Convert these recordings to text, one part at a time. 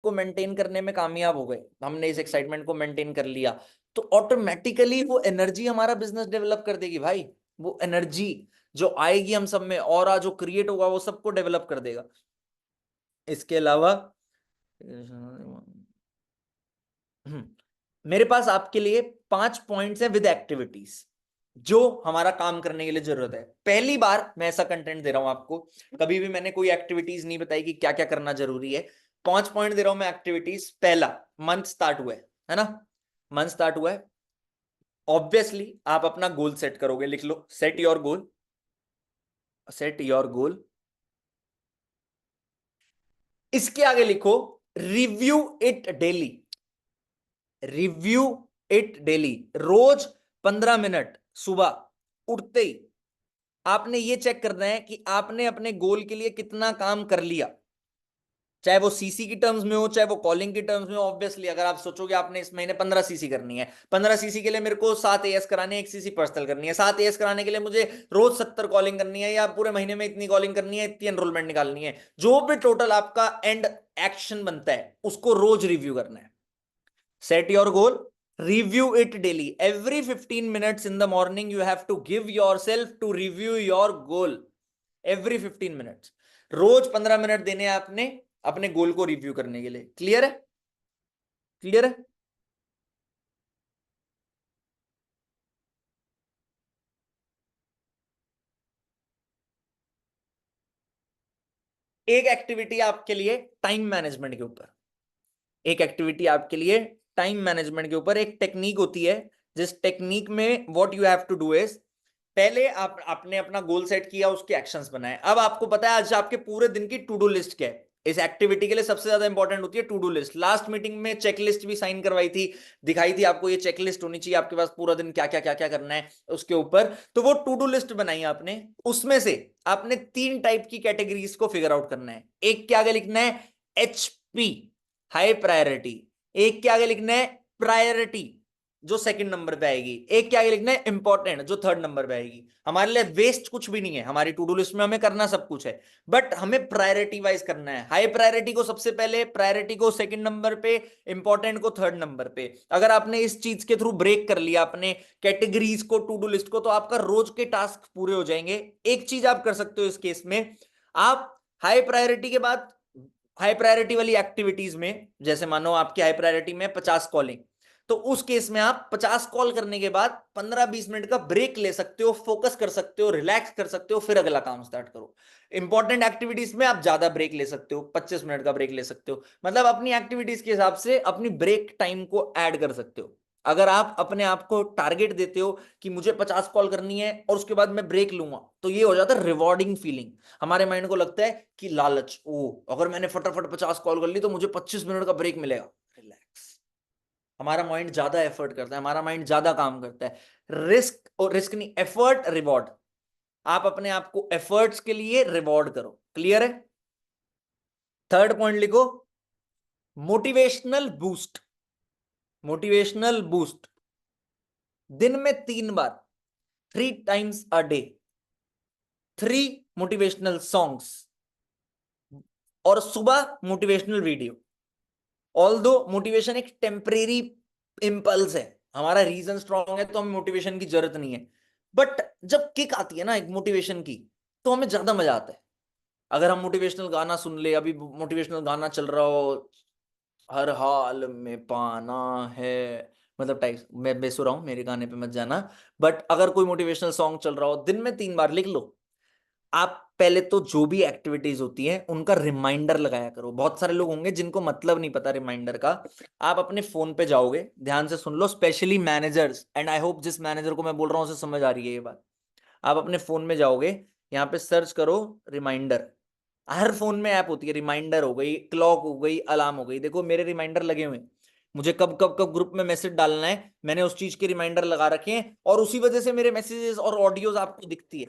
को मेंटेन करने में कामयाब हो गए, हमने इस एक्साइटमेंट को मेंटेन कर लिया, तो ऑटोमेटिकली वो एनर्जी हमारा बिजनेस डेवलप कर देगी भाई। वो एनर्जी जो आएगी हम सब में, ऑरा जो क्रिएट होगा, वो सबको डेवलप कर देगा। इसके अलावा मेरे पास आपके लिए 5 पॉइंट्स हैं विद एक्टिविटीज, जो हमारा काम करने के लिए जरूरत है। पहली बार मैं ऐसा कंटेंट दे रहा हूं आपको, कभी भी मैंने कोई एक्टिविटीज नहीं बताई कि क्या क्या करना जरूरी है। 5 पॉइंट दे रहा हूं मैं एक्टिविटीज। पहला, मंथ स्टार्ट हुआ है ना, मंथ स्टार्ट हुआ है, ऑब्वियसली आप अपना गोल सेट करोगे, लिख लो set your goal, set your goal. इसके आगे लिखो review it daily, review it daily. रोज 15 मिनट सुबह उठते ही आपने ये चेक करना है कि आपने अपने गोल के लिए कितना काम कर लिया, चाहे वो सीसी की टर्म्स में हो, चाहे वो कॉलिंग की टर्म्स में हो। ऑब्वियसली अगर आप सोचोगे आपने इस महीने 15 सीसी करनी है, 15 सीसी के लिए मेरे को 7 एएस कराने, 1 सीसी पर्सनल करनी है, 7 एएस कराने के लिए मुझे रोज 70 कॉलिंग करनी है, या पूरे महीने में इतनी कॉलिंग करनी है, इतनी एनरोलमेंट निकालनी है, जो भी टोटल आपका एंड एक्शन बनता है उसको रोज रिव्यू करना है। Set your goal, review it daily. Every 15 minutes in the morning you have to give yourself to review your goal. Every 15 minutes, rose 15 minute देने हैं आपने अपने गोल को रिव्यू करने के लिए। क्लियर है? क्लियर है? एक एक्टिविटी आपके लिए टाइम मैनेजमेंट के ऊपर, एक एक्टिविटी आपके लिए टाइम मैनेजमेंट के ऊपर। एक टेक्निक होती है, जिस टेक्निक में what you have to do is, पहले आपने अपना गोल सेट किया, उसके एक्शंस बनाए। अब आपको पता है आज आपके पूरे दिन की टू डू लिस्ट क्या है। इस एक्टिविटी के लिए सबसे ज्यादा इंपॉर्टेंट होती है to do list. Last meeting में चेकलिस्ट भी साइन करवाई थी, दिखाई थी आपको, ये चेकलिस्ट होनी चाहिए आपके पास, पूरा दिन क्या क्या करना है उसके ऊपर। तो वो टू डू लिस्ट बनाई आपने, उसमें से आपने 3 टाइप की कैटेगरीज को फिगर आउट करना है। एक के आगे लिखना है HP, हाई प्रायोरिटी। एक के आगे लिखना है प्रायोरिटी, जो सेकंड नंबर पे आएगी। एक के आगे लिखना है इंपॉर्टेंट, जो थर्ड नंबर पे आएगी। हमारे लिए वेस्ट कुछ भी नहीं है, हमारी टू डू लिस्ट में हमें करना सब कुछ है, बट हमें प्रायोरिटी वाइज करना है। हाई प्रायोरिटी को सबसे पहले, प्रायोरिटी को सेकंड नंबर पे, इंपॉर्टेंट को थर्ड नंबर पे। अगर आपने इस चीज के थ्रू ब्रेक कर लिया अपने कैटेगरीज को, टू डू लिस्ट को, तो आपका रोज के टास्क पूरे हो जाएंगे। एक चीज आप कर सकते हो इस केस में, आप हाई प्रायोरिटी के बाद, हाई प्रायोरिटी वाली एक्टिविटीज में, जैसे मानो आपकी हाई प्रायोरिटी में 50 कॉलिंग, तो उस केस में आप 50 कॉल करने के बाद 15-20 मिनट का ब्रेक ले सकते हो, फोकस कर सकते हो, रिलैक्स कर सकते हो, फिर अगला काम स्टार्ट करो। इंपॉर्टेंट एक्टिविटीज में आप ज्यादा ब्रेक ले सकते हो, 25 मिनट का ब्रेक ले सकते हो। मतलब अपनी एक्टिविटीज के हिसाब से अपनी ब्रेक टाइम को ऐड कर सकते हो। अगर आप अपने आप को टारगेट देते हो कि मुझे 50 कॉल करनी है और उसके बाद मैं ब्रेक लूंगा, तो ये हो जाता है रिवॉर्डिंग फीलिंग। हमारे माइंड को लगता है कि लालच, ओ अगर मैंने फटाफट 50 कॉल कर ली तो मुझे 25 मिनट का ब्रेक मिलेगा। रिलैक्स। हमारा माइंड ज्यादा एफर्ट करता है, हमारा माइंड ज्यादा काम करता है। रिस्क, और रिस्क नहीं, एफर्ट रिवॉर्ड। आप अपने आप को एफर्ट्स के लिए रिवॉर्ड करो। क्लियर है? थर्ड पॉइंट लिखो, मोटिवेशनल बूस्ट। मोटिवेशनल बूस्ट दिन में 3 बार, 3 times a day, 3 motivational songs, और सुबह मोटिवेशनल वीडियो। ऑल दो मोटिवेशन एक टेम्परेरी इंपल्स है, हमारा रीजन स्ट्रांग है तो हमें मोटिवेशन की जरूरत नहीं है, बट जब किक आती है ना एक मोटिवेशन की, तो हमें ज्यादा मजा आता है। अगर हम मोटिवेशनल गाना सुन ले, अभी मोटिवेशनल गाना चल रहा हो, हर हाल में पाना है, मतलब टाइप, मैं बेसुरा रहा हूं, मेरे गाने पे मत जाना, बट अगर कोई मोटिवेशनल सॉन्ग चल रहा हो, दिन में 3 बार लिख लो। आप पहले तो जो भी एक्टिविटीज होती हैं उनका रिमाइंडर लगाया करो। बहुत सारे लोग होंगे जिनको मतलब नहीं पता रिमाइंडर का। आप अपने फोन पे जाओगे, ध्यान से सुन लो, specially managers, and I hope जिस मैनेजर को मैं बोल रहा हूं उसे समझ आ रही है ये बात। आप अपने फोन में जाओगे, यहाँ पे सर्च करो रिमाइंडर। हर फोन में ऐप होती है, रिमाइंडर हो गई, क्लॉक हो गई, अलार्म हो गई। देखो मेरे रिमाइंडर लगे हुए हैं, मुझे कब कब कब ग्रुप में मैसेज डालना है, मैंने उस चीज के रिमाइंडर लगा रखे हैं, और उसी वजह से मेरे मैसेजेस और ऑडियोज आपको दिखती है।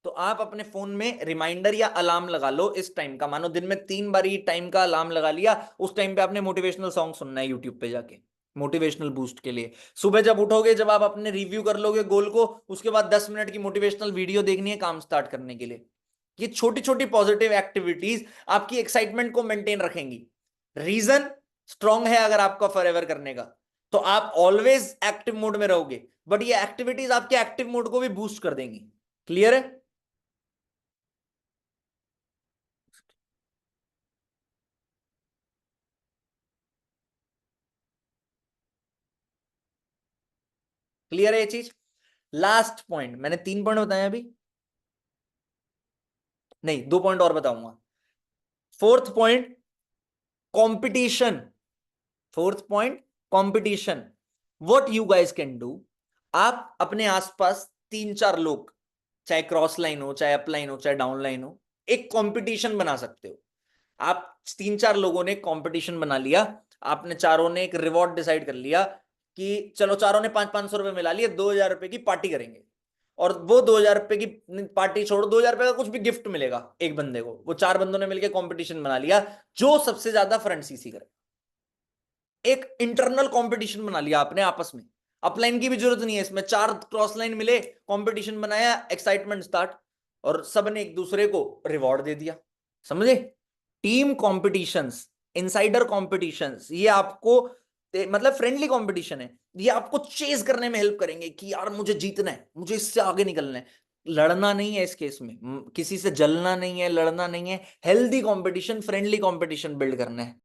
तो आप अपने फोन में रिमाइंडर या अलार्म लगा लो इस टाइम का। मानो दिन में 3 बार ये टाइम का अलार्म लगा लिया, उस टाइम पे आपने मोटिवेशनल सॉन्ग सुनना है यूट्यूब पे जाके, मोटिवेशनल बूस्ट के लिए। सुबह जब उठोगे, जब आप अपने रिव्यू कर लोगे गोल को, उसके बाद 10 मिनट की मोटिवेशनल वीडियो देखनी है काम स्टार्ट करने के लिए। ये छोटी छोटी पॉजिटिव एक्टिविटीज आपकी एक्साइटमेंट को मेंटेन रखेंगी। रीजन स्ट्रांग है अगर आपका फॉरएवर करने का, तो आप ऑलवेज एक्टिव मोड में रहोगे, बट ये एक्टिविटीज आपके एक्टिव मोड को भी बूस्ट कर देंगी। क्लियर है? क्लियर है ये चीज? लास्ट पॉइंट, मैंने 3 पॉइंट बताए अभी, नहीं 2 पॉइंट और बताऊंगा। Fourth point, competition. Fourth point, competition. What you guys can do, आप अपने आसपास 3-4 लोग, चाहे क्रॉस लाइन हो, चाहे अपलाइन हो, चाहे डाउन लाइन हो, एक कंपटीशन बना सकते हो। आप 3-4 लोगों ने कंपटीशन बना लिया, आपने चारों ने एक रिवॉर्ड डिसाइड कर लिया कि चलो चारों ने 500-500 रुपए मिला लिए, 2000 रुपए की पार्टी करेंगे। और वो 2000 रुपए की पार्टी छोड़ो, 2000 रुपए का कुछ भी गिफ्ट मिलेगा एक बंदे को। वो 4 बंदों ने मिलकर कंपटीशन बना लिया, जो सबसे ज्यादा फ्रंट सीसी करे। एक इंटरनल कंपटीशन बना लिया आपने आपस में, अपलाइन की भी जरूरत नहीं है इसमें। 4 क्रॉस लाइन मिले, कंपटीशन बनाया, एक्साइटमेंट स्टार्ट, और सबने एक दूसरे को रिवॉर्ड दे दिया। समझे? टीम कॉम्पिटिशंस, इनसाइडर कॉम्पिटिशंस, ये आपको मतलब फ्रेंडली कंपटीशन है, ये आपको चेज करने में हेल्प करेंगे कि यार मुझे जीतना है, मुझे इससे आगे निकलना है। लड़ना नहीं है इस केस में, किसी से जलना नहीं है, लड़ना नहीं है, healthy competition, friendly competition build करना है।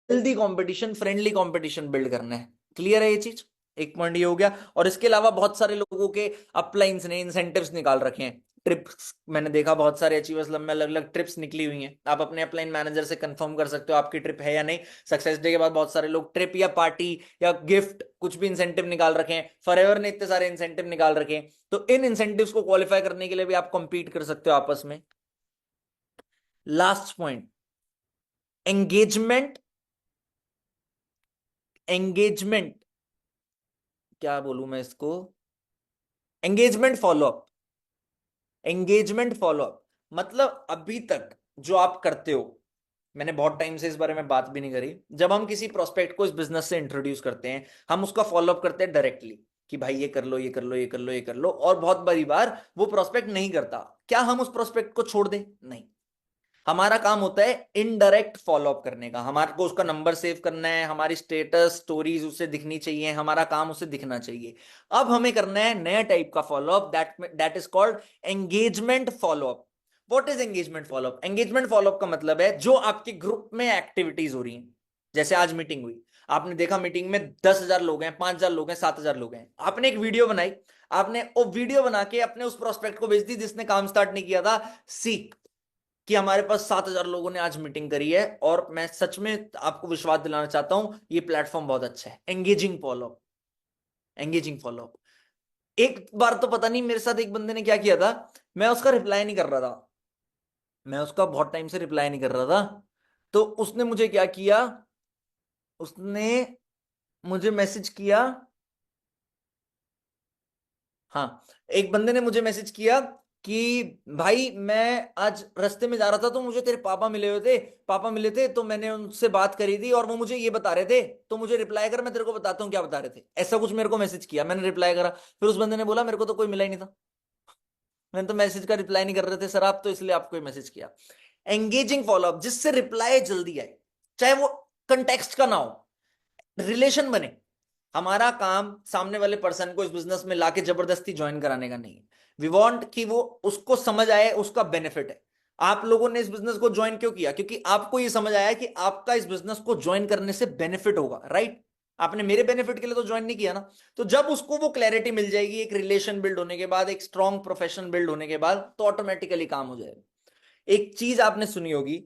Healthy competition, friendly competition build करना है। क्लियर है ये चीज? एक पॉइंट ये हो गया। और इसके अलावा बहुत सारे लोगों के अपलाइंस ने इंसेंटिव्स निकाल रखे हैं, ट्रिप्स। मैंने देखा बहुत सारे अचीवर्स में अलग अलग ट्रिप्स निकली हुई हैं। आप अपने अपलाइन मैनेजर से कंफर्म कर सकते हो आपकी ट्रिप है या नहीं। सक्सेस डे के बाद बहुत सारे लोग ट्रिप या पार्टी या गिफ्ट कुछ भी इंसेंटिव निकाल रखे हैं। फॉरएवर ने इतने सारे इंसेंटिव निकाल रखे हैं, तो इन इंसेंटिव्स को क्वालिफाई करने के लिए भी आप कंपीट कर सकते हो आपस में। Last point, engagement. एंगेजमेंट, क्या बोलूं मैं इसको, एंगेजमेंट फॉलोअप। एंगेजमेंट फॉलोअप मतलब अभी तक जो आप करते हो, मैंने बहुत टाइम से इस बारे में बात भी नहीं करी। जब हम किसी प्रोस्पेक्ट को इस बिजनेस से इंट्रोड्यूस करते हैं, हम उसका फॉलोअप करते हैं डायरेक्टली कि भाई ये कर लो, ये कर लो, ये कर लो, ये कर लो, और बहुत बड़ी बार वो प्रोस्पेक्ट नहीं करता। क्या हम उस प्रोस्पेक्ट को छोड़ दें? नहीं। हमारा काम होता है इनडायरेक्ट फॉलोअप करने का। हमारे को उसका नंबर सेव करना है, हमारी स्टेटस स्टोरीज उससे दिखनी चाहिए, हमारा काम उसे दिखना चाहिए। अब हमें करना है नया टाइप का follow up, that is called engagement follow up. What is engagement follow up? Engagement follow up का मतलब है जो आपके ग्रुप में एक्टिविटीज हो रही हैं। जैसे आज मीटिंग हुई, आपने देखा मीटिंग में 10,000 लोग हैं, 5,000 लोग हैं, 7,000 लोग हैं। आपने एक वीडियो बनाई, आपने वो वीडियो बना के अपने उस प्रोस्पेक्ट को भेज दी जिसने काम स्टार्ट नहीं किया था। सी कि हमारे पास 7,000 लोगों ने आज मीटिंग करी है, और मैं सच में आपको विश्वास दिलाना चाहता हूं ये प्लेटफॉर्म बहुत अच्छा है। Engaging follow up, engaging follow up. एक बार तो पता नहीं मेरे साथ एक बंदे ने क्या किया था, मैं उसका रिप्लाई नहीं कर रहा था, मैं उसका बहुत टाइम से रिप्लाई नहीं कर रहा था, तो उसने मुझे क्या किया, उसने मुझे मैसेज किया। हाँ, एक बंदे ने मुझे मैसेज किया कि भाई मैं आज रास्ते में जा रहा था तो मुझे तेरे पापा मिले हुए थे, पापा मिले थे तो मैंने उनसे बात करी थी और वो मुझे ये बता रहे थे, तो मुझे रिप्लाई कर, मैं तेरे को बताता हूँ क्या बता रहे थे। ऐसा कुछ मेरे को मैसेज किया, मैंने रिप्लाई करा, फिर उस बंदे ने बोला मेरे को तो कोई मिला ही नहीं था, मैंने तो मैसेज का रिप्लाई नहीं कर रहे थे सर आप, तो इसलिए आपको मैसेज किया। एंगेजिंग फॉलोअप, जिससे रिप्लाई जल्दी आए, चाहे वो कंटेक्स्ट का ना हो, रिलेशन बने। हमारा काम सामने वाले पर्सन को इस बिजनेस में लाके जबरदस्ती ज्वाइन कराने का नहीं है। वी वांट कि वो उसको समझ आए, उसका बेनिफिट है। आप लोगों ने इस बिजनेस को ज्वाइन क्यों किया? क्योंकि आपको ये समझ आया कि आपका इस बिजनेस को ज्वाइन करने से बेनिफिट होगा, राइट? आपने मेरे बेनिफिट के लिए तो ज्वाइन नहीं किया ना। तो जब उसको वो क्लैरिटी मिल जाएगी, एक रिलेशन बिल्ड होने के बाद, एक स्ट्रॉन्ग प्रोफेशन बिल्ड होने के बाद, तो ऑटोमेटिकली काम हो जाएगा। एक चीज आपने सुनी होगी,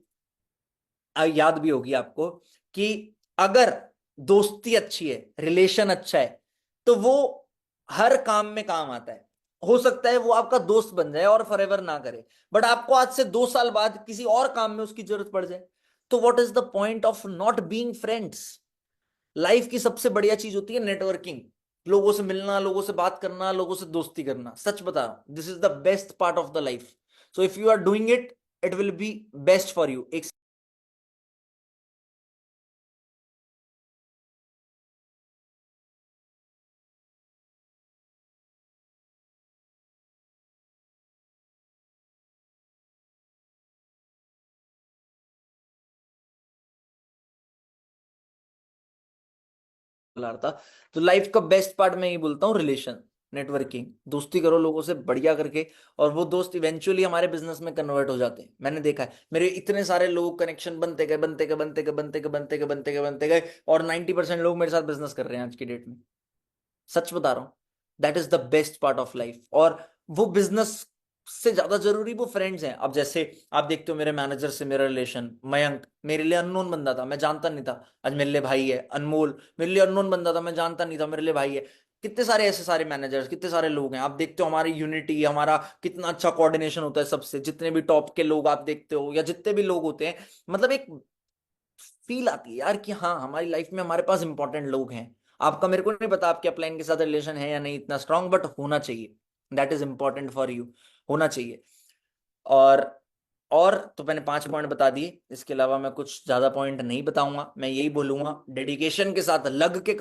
याद भी होगी आपको, कि अगर दोस्ती अच्छी है, रिलेशन अच्छा है, तो वो हर काम में काम आता है। हो सकता है वो आपका दोस्त बन जाए और फॉरएवर ना करे, बट आपको आज से 2 साल बाद किसी और काम में उसकी जरूरत पड़ जाए, तो what is the point of not being friends? Life की सबसे बढ़िया चीज होती है नेटवर्किंग, लोगों से मिलना, लोगों से बात करना, लोगों से दोस्ती करना। सच बता रहा हूं, this is the best part of the life. So if you are doing it, it will be best for you. एक रहा था, तो लाइफ का बेस्ट पार्ट मैं ये बोलता हूँ, रिलेशन, नेटवर्किंग, दोस्ती करो लोगों से बढ़िया करके, और वो दोस्त इवेंचुअली हमारे बिजनेस में कन्वर्ट हो जाते हैं। मैंने देखा है, मेरे इतने सारे लोग कनेक्शन बनते गए, बनते गए, बनते गए, बनते गए, बनते गए, बनते गए, बनते गए, और 90% लोग मेरे साथ बिजनेस कर रहे हैं आज की डेट में। सच बता रहा हूँ, that is the best part of life. और वो बिजनेस से ज्यादा जरूरी वो फ्रेंड्स हैं। अब जैसे आप देखते हो, मेरे मैनेजर से मेरा रिलेशन, मयंक मेरे लिए अननोन बंदा था, मैं जानता नहीं था, आज मेरे लिए भाई है। अनमोल मेरे लिए अननोन बंदा था, मैं जानता नहीं था, मेरे लिए भाई है। कितने सारे ऐसे सारे मैनेजर्स, कितने सारे लोग हैं। आप देखते हो हमारी यूनिटी, हमारा कितना अच्छा कोऑर्डिनेशन होता है सबसे, जितने भी टॉप के लोग आप देखते हो, या जितने भी लोग होते हैं, मतलब एक फील आती है यार कि हाँ, हमारी लाइफ में हमारे पास इंपॉर्टेंट लोग हैं। आपका मेरे को नहीं पता आपके अपलाइन के साथ रिलेशन है या नहीं इतना स्ट्रांग, बट होना चाहिए। That is important for you, होना चाहिए। और और तो मैंने 5 पॉइंट बता दिए, इसके अलावा मैं कुछ ज्यादा पॉइंट नहीं बताऊंगा। मैं यही बोलूंगा, डेडिकेशन के साथ लग के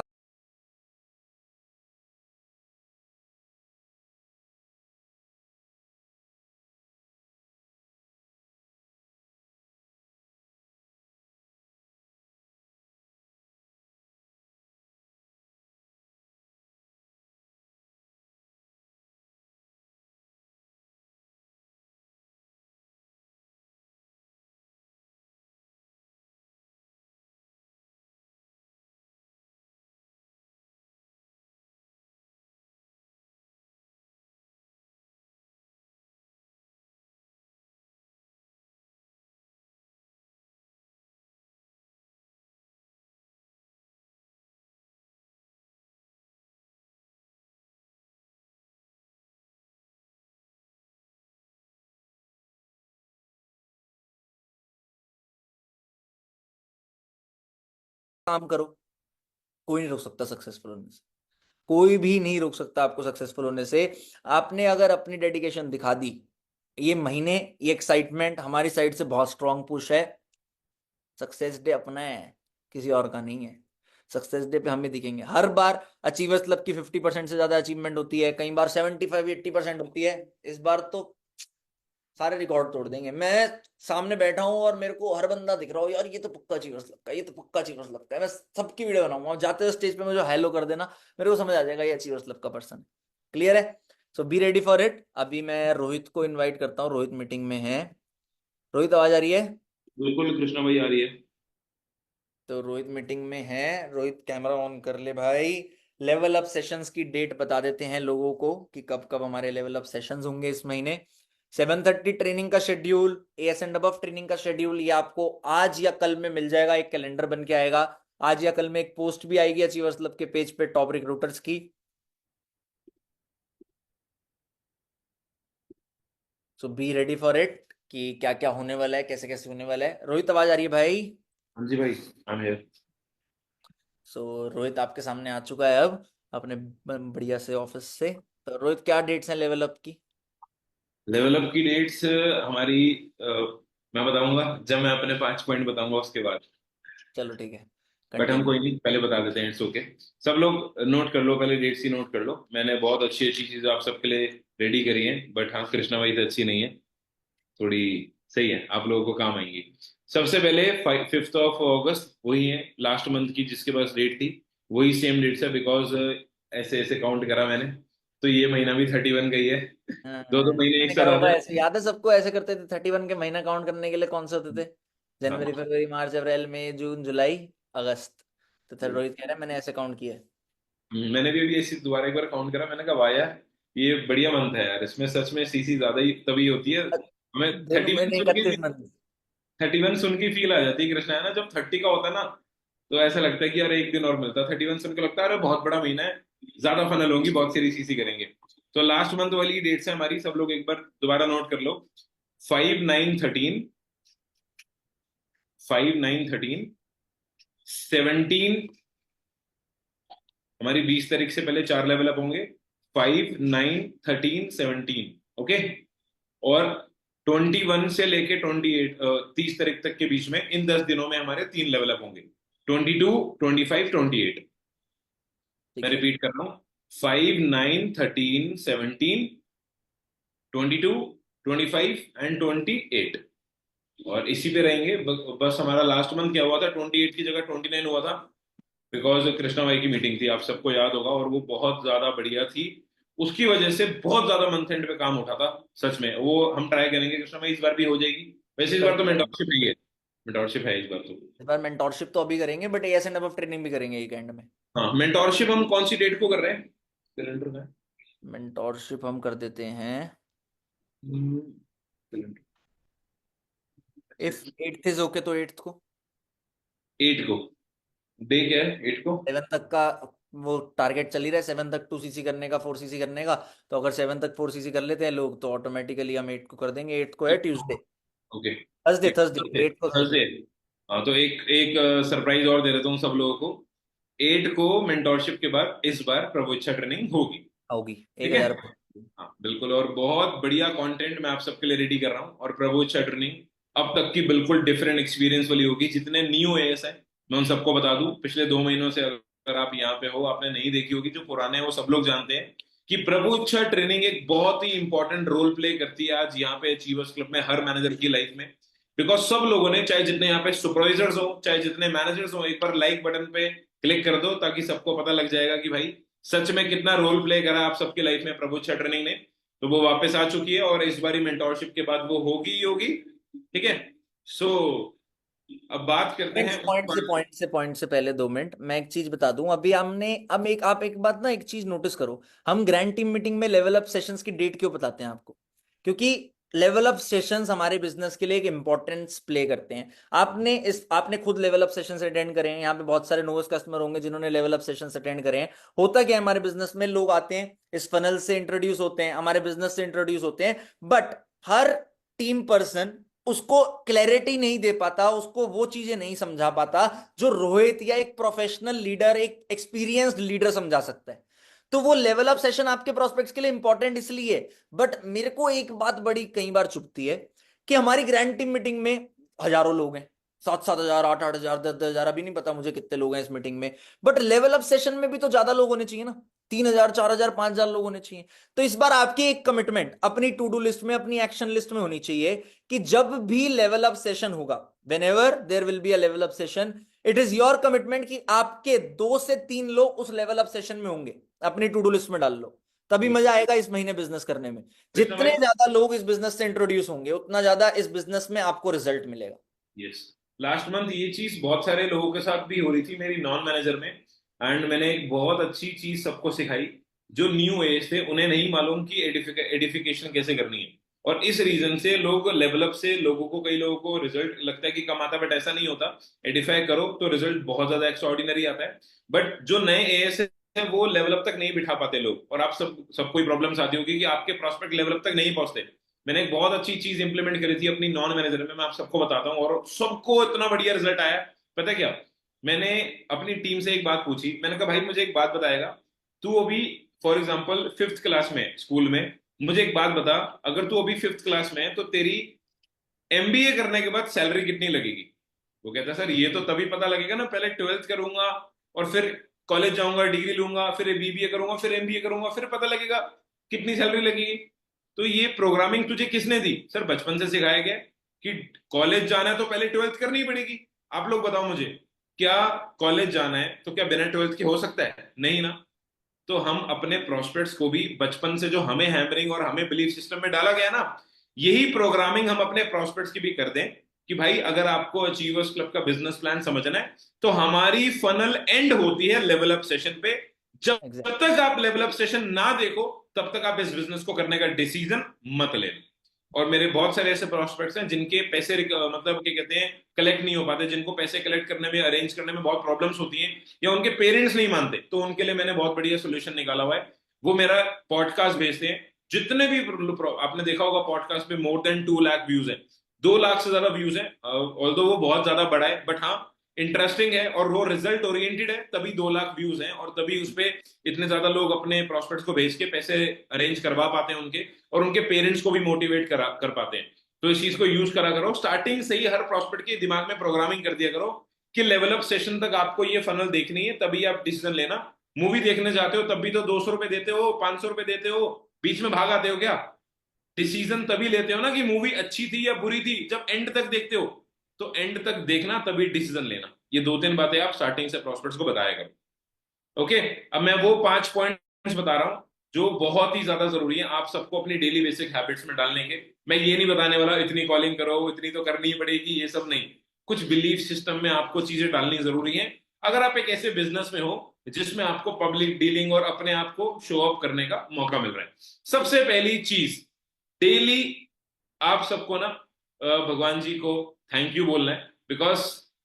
काम करो, कोई नहीं रोक सकता सक्सेसफुल होने से। कोई भी नहीं रोक सकता आपको सक्सेसफुल होने से। आपने अगर अपनी डेडिकेशन दिखा दी, ये महीने, ये एक्साइटमेंट हमारी साइड से बहुत स्ट्रांग पुश है। सक्सेस डे अपना है, किसी और का नहीं है। सक्सेस डे पे हम ही दिखेंगे हर बार। अचीवर्स क्लब की 50% से ज्यादा अचीवमेंट होती है, कई बार 75-80% होती है। इस बार तो सारे रिकॉर्ड तोड़ देंगे। मैं सामने बैठा हूँ और मेरे को हर बंदा दिख रहा हो, यार ये तो पक्का अचीवर्स लगता है, ये तो पक्का अचीवर्स लगता है। मैं सबकी वीडियो बनाऊंगा, जाते हुए स्टेज पे मुझे हेलो कर देना, मेरे को समझ आ जाएगा ये अचीवर्स क्लब का पर्सन है। क्लियर है? So be ready for it. अभी मैं रोहित को इनवाइट करता हूँ, रोहित मीटिंग में है। रोहित आवाज आ रही है? बिल्कुल कृष्णा भाई आ रही है। तो रोहित मीटिंग में है। रोहित कैमरा ऑन कर ले भाई। लेवल अप सेशंस की डेट बता देते हैं लोगों को कि कब कब हमारे लेवल अप सेशंस होंगे इस महीने। 7:30 ट्रेनिंग का schedule, as and above training का शेड्यूल, ये आपको आज या कल में मिल जाएगा। एक कैलेंडर बन के आएगा आज या कल में। एक पोस्ट भी आएगी अचीवर्स क्लब के पेज पे टॉप रिक्रूटर्स की। सो बी रेडी फॉर इट कि क्या क्या होने वाला है, कैसे कैसे होने वाला है। रोहित आवाज आ रही है भाई? हाँ जी भाई, आई एम हियर। सो रोहित आपके सामने आ चुका है अब अपने बढ़िया से ऑफिस से। तो रोहित, क्या डेट्स हैं लेवल अप की? लेवल अप की डेट्स हमारी अ, मैं बताऊंगा जब मैं अपने 5 पॉइंट बताऊंगा उसके बाद। चलो ठीक है, बट हम कंटिन्यू। कोई नहीं, पहले बता देते हैं, इट्स ओके। सब लोग नोट कर लो, पहले डेट्स ही नोट कर लो। मैंने बहुत अच्छी अच्छी चीजें आप सबके लिए रेडी करी हैं, बट हाँ कृष्णा भाई से अच्छी नहीं है, थोड़ी सही है, आप लोगों को काम आएंगी। सबसे पहले 5 ऑफ अगस्त, वही है लास्ट मंथ की जिसके पास डेट थी, वही सेम डेट है। बिकॉज ऐसे ऐसे काउंट करा मैंने, तो ये महीना भी 31 का ही है। हाँ, दो दो महीने एक मैंने साथ कहा आ होगा जाए। ऐसे, याद है सबको ऐसे करते थे 31 के महीना काउंट करने के लिए। कौन से होते थे? जनवरी, हाँ। फरवरी, मार्च, अप्रैल, मई, जून, जुलाई, अगस्त। तो फिर रोहित कह रहा है मैंने ऐसे काउंट किया है। मैंने भी अभी ऐसी दोबारा एक बार काउंट करा, मैंने कहा वाह यार, ये बढ़िया मंथ है यार, इसमें सच में सीसी ज्यादा ही तभी होती है हमें 2 31 महीने सुन के 31 मंथ। 31 सुन की फील आ जाती है कृष्णा, है ना? जब 30 का होता है ना, तो ऐसा लगता है कि यार एक दिन और मिलता है। 31 सुन के लगता है अरे बहुत बड़ा महीना है, ज्यादा फनल होंगी, बहुत सारी चीजें करेंगे। तो लास्ट मंथ वाली डेट्स है हमारी, सब लोग एक बार दोबारा नोट कर लो। 5 9 13, 5 9 13, 17, हमारी 20 तारीख से पहले 4 लेवल अप होंगे। 5 9 13 17, ओके। और 21 से लेके 28, 30 तारीख तक के बीच में, इन 10 दिनों में हमारे 3 लेवल अप होंगे। 22, 25, 28। मैं ठीक है। रिपीट कर रहा हूँ। 5 9 13 17, 22, 25 एंड 28। और इसी पे रहेंगे। बस हमारा लास्ट मंथ क्या हुआ था, 28 की जगह 29 हुआ था, बिकॉज कृष्णा भाई की मीटिंग थी, आप सबको याद होगा, और वो बहुत ज्यादा बढ़िया थी। उसकी वजह से बहुत ज्यादा मंथ एंड पे काम उठा था। सच में वो हम ट्राई करेंगे कृष्णा भाई, इस बार भी हो जाएगी। वैसे इस बार तो करेंगे करेंगे। मेंटरशिप है, मेंटरशिप है इस बार तो। इस बार मेंटोरशिप तो अभी करेंगे, but as and above training भी करेंगे एक एंड में। हाँ, मेंटरशिप हम कौन सी डेट को कर रहे हैं कैलेंडर में? मेंटोरशिप हम कर देते हैं, calendar if 8th is okay तो 8th को। 8 को। डे क्या है 8 को? 7 तक का वो टारगेट चल ही रहा है, 7 तक 2cc करने का, 4cc करने का। तो अगर 7 तक 4cc कर लेते हैं लोग, तो ऑटोमेटिकली हम 8 को कर देंगे। 8 को है Tuesday, okay. Thursday, Thursday Thursday, 8 को थर्सडे। थर्सडे। हाँ, तो एक एक सरप्राइज और दे देता हूँ सब लोगों को। 8 को मेंटोरशिप के बाद इस बार प्रभु इच्छा ट्रेनिंग होगी। होगी ठीक है। 1000। हाँ बिल्कुल, और बहुत बढ़िया कंटेंट मैं आप सबके लिए रेडी कर रहा हूँ। और प्रभु इच्छा ट्रेनिंग अब तक की बिल्कुल डिफरेंट एक्सपीरियंस वाली होगी। जितने न्यू एएस है मैं उन सबको बता दूं, पिछले 2 महीनों से अगर आप यहाँ पे हो, आपने नहीं देखी होगी, जो पुराने हैं वो सब लोग जानते हैं कि प्रभु इच्छा ट्रेनिंग एक बहुत ही इंपॉर्टेंट रोल प्ले करती है आज यहाँ पे अचीवर्स क्लब में, हर मैनेजर की लाइफ में। बिकॉज सब लोगों ने, चाहे जितने यहाँ पे सुपरवाइजर्स हो, चाहे जितने मैनेजर्स हो, एक बार लाइक बटन पे क्लिक कर दो, ताकि सबको पता लग जाएगा कि भाई सच में कितना रोल प्ले करा आप सबकी लाइफ में प्रभु इच्छा ट्रेनिंग ने। तो वो वापस आ चुकी है, और इस बारी मेंटोरशिप के बाद वो होगी ही होगी। ठीक है। सो अब बात करते हैं उस पॉइंट से पहले 2 मिनट मैं एक चीज बता दूं। अभी हमने, अब एक आप एक बात ना, एक चीज नोटिस करो। हम ग्रैंड टीम मीटिंग में लेवल अप सेशंस की डेट क्यों बताते हैं आपको? क्योंकि लेवल अप सेशंस हमारे बिजनेस के लिए एक इंपॉर्टेंस प्ले करते हैं। आपने खुद लेवल अप सेशंस अटेंड करे हैं, यहाँ पे बहुत सारे नोवेस कस्टमर होंगे जिन्होंने लेवल अप सेशंस अटेंड करे हैं। होता क्या है, हमारे बिजनेस में लोग आते हैं, इस फनल से इंट्रोड्यूस होते हैं, हमारे बिजनेस से इंट्रोड्यूस होते हैं, बट हर टीम पर्सन उसको क्लैरिटी नहीं दे पाता, उसको वो चीजें नहीं समझा पाता जो रोहित या एक प्रोफेशनल लीडर, एक एक्सपीरियंस्ड लीडर समझा सकता है। तो वो लेवल अप सेशन आपके प्रोस्पेक्ट्स के लिए इंपॉर्टेंट इसलिए। बट मेरे को एक बात बड़ी कई बार चुभती है कि हमारी ग्रैंड टीम मीटिंग में हजारों लोग हैं, 7 7 हजार, 8 8 हजार, 10 10 हजार, अभी नहीं पता मुझे कितने लोग हैं इस मीटिंग में। बट लेवल अप सेशन में भी तो ज्यादा लोग होने चाहिए ना, 3 हजार, 4 हजार, 5 हजार लोग होने चाहिए। तो इस बार आपकी एक कमिटमेंट अपनी टू डू लिस्ट में, अपनी एक्शन लिस्ट में होनी चाहिए कि जब भी लेवल अप सेशन होगा, when ever there will be a level up session, it is your commitment कि आपके 2 से 3 लोग उस लेवल अप सेशन में होंगे। अपनी टू डू लिस्ट में डाल लो, तभी मजा आएगा इस महीने बिजनेस करने में। कृष्णा जितने भाई। ज्यादा लोग इस बिजनेस से इंट्रोड्यूस होंगे, उतना ज्यादा इस बिजनेस में आपको रिजल्ट मिलेगा। यस। लास्ट मंथ ये चीज बहुत सारे लोगों के साथ भी हो रही थी मेरी नॉन मैनेजर में, एंड मैंने एक बहुत अच्छी चीज सबको सिखाई। जो न्यू एज थे उन्हें नहीं मालूम कि एडिफिकेशन कैसे करनी है, और इस रीजन से लोग लेवल अप से, लोगों को, कई लोगों को रिजल्ट लगता है कि कम आता, बट ऐसा नहीं होता। एडिफाई करो तो रिजल्ट बहुत ज्यादा एक्स्ट्राऑर्डिनरी आता है। बट जो नए एएस है वो लेवल अप तक नहीं बिठा पाते लोग, और आप सबको ही प्रॉब्लम्स आती होगी कि आपके प्रॉस्पेक्ट लेवल अप तक नहीं पहुंचते। मैंने एक बहुत अच्छी चीज इंप्लीमेंट करी थी अपनी नॉन मैनेजर में, मैं आप सबको बताता हूँ, और सबको इतना बढ़िया रिजल्ट आया। पता है क्या? मैंने अपनी टीम से एक बात पूछी, मैंने कहा भाई मुझे एक बात बताएगा, तू अभी फॉर एग्जाम्पल 5th क्लास में स्कूल में, मुझे एक बात बता, अगर तू अभी 5th क्लास में है तो तेरी एमबीए करने के बाद सैलरी कितनी लगेगी? वो कहता है सर ये तो तभी पता लगेगा ना, पहले 12th करूंगा और फिर कॉलेज जाऊंगा, डिग्री लूंगा, फिर बीबीए करूंगा, फिर एमबीए करूंगा, फिर पता लगेगा कितनी सैलरी लगेगी। तो ये प्रोग्रामिंग तुझे किसने दी? सर बचपन से सिखाया गया कि कॉलेज जाना है तो पहले 12th करनी पड़ेगी। आप लोग बताओ मुझे, क्या कॉलेज जाना है तो क्या बिना 12th के हो सकता है? नहीं ना। तो हम अपने प्रोस्पेक्ट्स को भी बचपन से, जो हमें हैमरिंग और हमें बिलीफ सिस्टम में डाला गया ना, यही प्रोग्रामिंग हम अपने प्रोस्पेक्ट्स की भी कर दें कि भाई अगर आपको अचीवर्स क्लब का बिजनेस प्लान समझना है तो हमारी फनल एंड होती है लेवल अप सेशन पे। जब एग्जैक्ट तक आप लेवल अप सेशन ना देखो, तब तक आप इस बिजनेस को करने का डिसीजन मत लेना। और मेरे बहुत सारे ऐसे प्रोस्पेक्ट्स हैं जिनके पैसे मतलब क्या कहते हैं कलेक्ट नहीं हो पाते, जिनको पैसे कलेक्ट करने में, अरेंज करने में बहुत प्रॉब्लम्स होती हैं, या उनके पेरेंट्स नहीं मानते, तो उनके लिए मैंने बहुत बढ़िया सोल्यूशन निकाला हुआ है। वो मेरा पॉडकास्ट भेजते हैं। जितने भी आपने देखा होगा पॉडकास्ट पे मोर देन 2 लाख व्यूज है, 2 लाख से ज्यादा व्यूज है, ऑल्दो वो बहुत ज्यादा बड़ा है, बट हाँ इंटरेस्टिंग है और वो रिजल्ट ओरिएंटेड है, तभी 2 लाख व्यूज हैं, और तभी उसपे इतने ज्यादा लोग अपने प्रोस्पेक्ट्स को भेज के पैसे अरेंज करवा पाते हैं उनके, और उनके पेरेंट्स को भी मोटिवेट कर पाते हैं। तो इस चीज को यूज करा करो, स्टार्टिंग से ही हर प्रोस्पेक्ट के दिमाग में प्रोग्रामिंग कर दिया करो कि लेवल अप सेशन तक आपको ये फनल देखनी है, तभी आप डिसीजन लेना। मूवी देखने जाते हो तब भी तो 200 रुपए देते हो, 500 रुपए देते हो, बीच में भाग आते हो क्या? डिसीजन तभी लेते हो ना कि मूवी अच्छी थी या बुरी थी, जब एंड तक देखते हो। तो एंड तक देखना तभी डिसीजन लेना। ये 2-3 बातें आप स्टार्टिंग से प्रोस्पेक्ट्स को बताया करो। ओके, अब मैं वो 5 पॉइंट्स बता रहा हूं जो बहुत ही ज्यादा जरूरी है आप सबको अपनी डेली बेसिक हैबिट्स में डालने के। मैं ये नहीं बताने वाला इतनी कॉलिंग करो, इतनी तो करनी ही पड़ेगी, ये सब नहीं। कुछ बिलीफ सिस्टम में आपको चीजें डालनी जरूरी है अगर आप एक ऐसे बिजनेस में हो जिसमें आपको पब्लिक डीलिंग और अपने आप को शो अप करने का मौका मिल रहा है। सबसे पहली चीज, डेली आप सबको ना भगवान जी को थैंक यू बोलना है। बिकॉज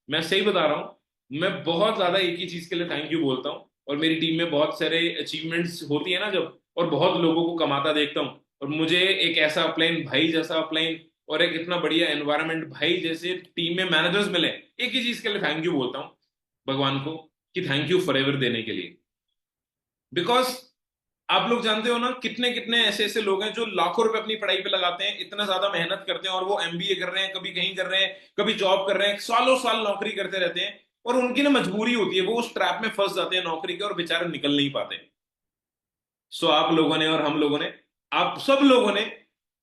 मैं सही बता रहा हूं, मैं बहुत ज्यादा एक ही चीज के लिए थैंक यू बोलता हूं, और मेरी टीम में बहुत सारे अचीवमेंट्स होती है ना जब, और बहुत लोगों को कमाता देखता हूं, और मुझे एक ऐसा अपलाइन भाई जैसा अपलाइन और एक इतना बढ़िया एनवायरनमेंट भाई जैसे टीम में मैनेजर्स मिले, एक ही चीज के लिए थैंक यू बोलता हूं भगवान को, कि थैंक यू फॉर एवर देने के लिए। बिकॉज आप लोग जानते हो ना कितने कितने ऐसे ऐसे लोग हैं जो लाखों रुपए अपनी पढ़ाई पे लगाते हैं, इतना ज्यादा मेहनत करते हैं, और वो एमबीए कर रहे हैं, कभी कहीं कर रहे हैं, कभी जॉब कर रहे हैं, सालों साल नौकरी करते रहते हैं, और उनकी ना मजबूरी होती है, वो उस ट्रैप में फंस जाते हैं नौकरी के, और बेचारे निकल नहीं पाते। सो आप लोगों ने और हम लोगों ने, आप सब लोगों ने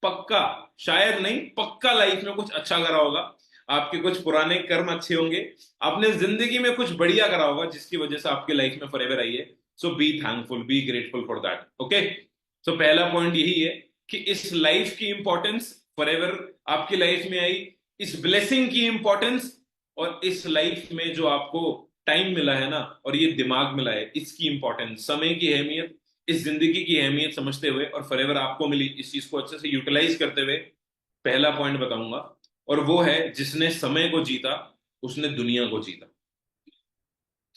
पक्का, शायद नहीं पक्का लाइफ में कुछ अच्छा करा होगा, आपके कुछ पुराने कर्म अच्छे होंगे, आपने जिंदगी में कुछ बढ़िया करा होगा जिसकी वजह से आपके लाइफ में फॉरएवर आई है। So be thankful, be grateful for that. Okay, so पहला पॉइंट यही है कि इस लाइफ की इंपॉर्टेंस फॉरएवर आपकी लाइफ में आई, इस ब्लेसिंग की इंपॉर्टेंस, और इस लाइफ में जो आपको टाइम मिला है ना, और ये दिमाग मिला है, इसकी इंपॉर्टेंस, समय की अहमियत, इस जिंदगी की अहमियत समझते हुए, और फॉरएवर आपको मिली, इस चीज को अच्छे से यूटिलाइज करते हुए पहला पॉइंट बताऊंगा, और वो है जिसने समय को जीता उसने दुनिया को जीता।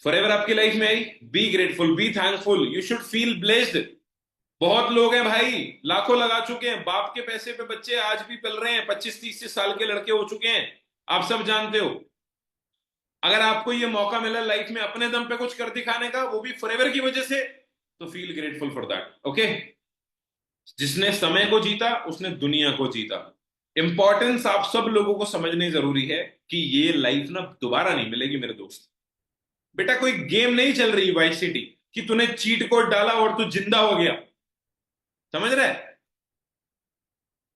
फॉरएवर आपकी लाइफ में आई, be grateful, be thankful, you should feel blessed. बहुत लोग हैं भाई, लाखों लगा चुके हैं, बाप के पैसे पे बच्चे आज भी पल रहे हैं, 25-30 साल के लड़के हो चुके हैं, आप सब जानते हो। अगर आपको ये मौका मिला लाइफ में अपने दम पे कुछ कर दिखाने का, वो भी फॉरएवर की वजह से, तो feel grateful for that. Okay, जिसने समय को जीता उसने दुनिया को जीता। इंपॉर्टेंस आप सब लोगों को समझनी जरूरी है कि ये लाइफ ना दोबारा नहीं मिलेगी मेरे दोस्त। बेटा कोई गेम नहीं चल रही वाइस सिटी कि तूने चीट कोड डाला और तू जिंदा हो गया, समझ रहा है?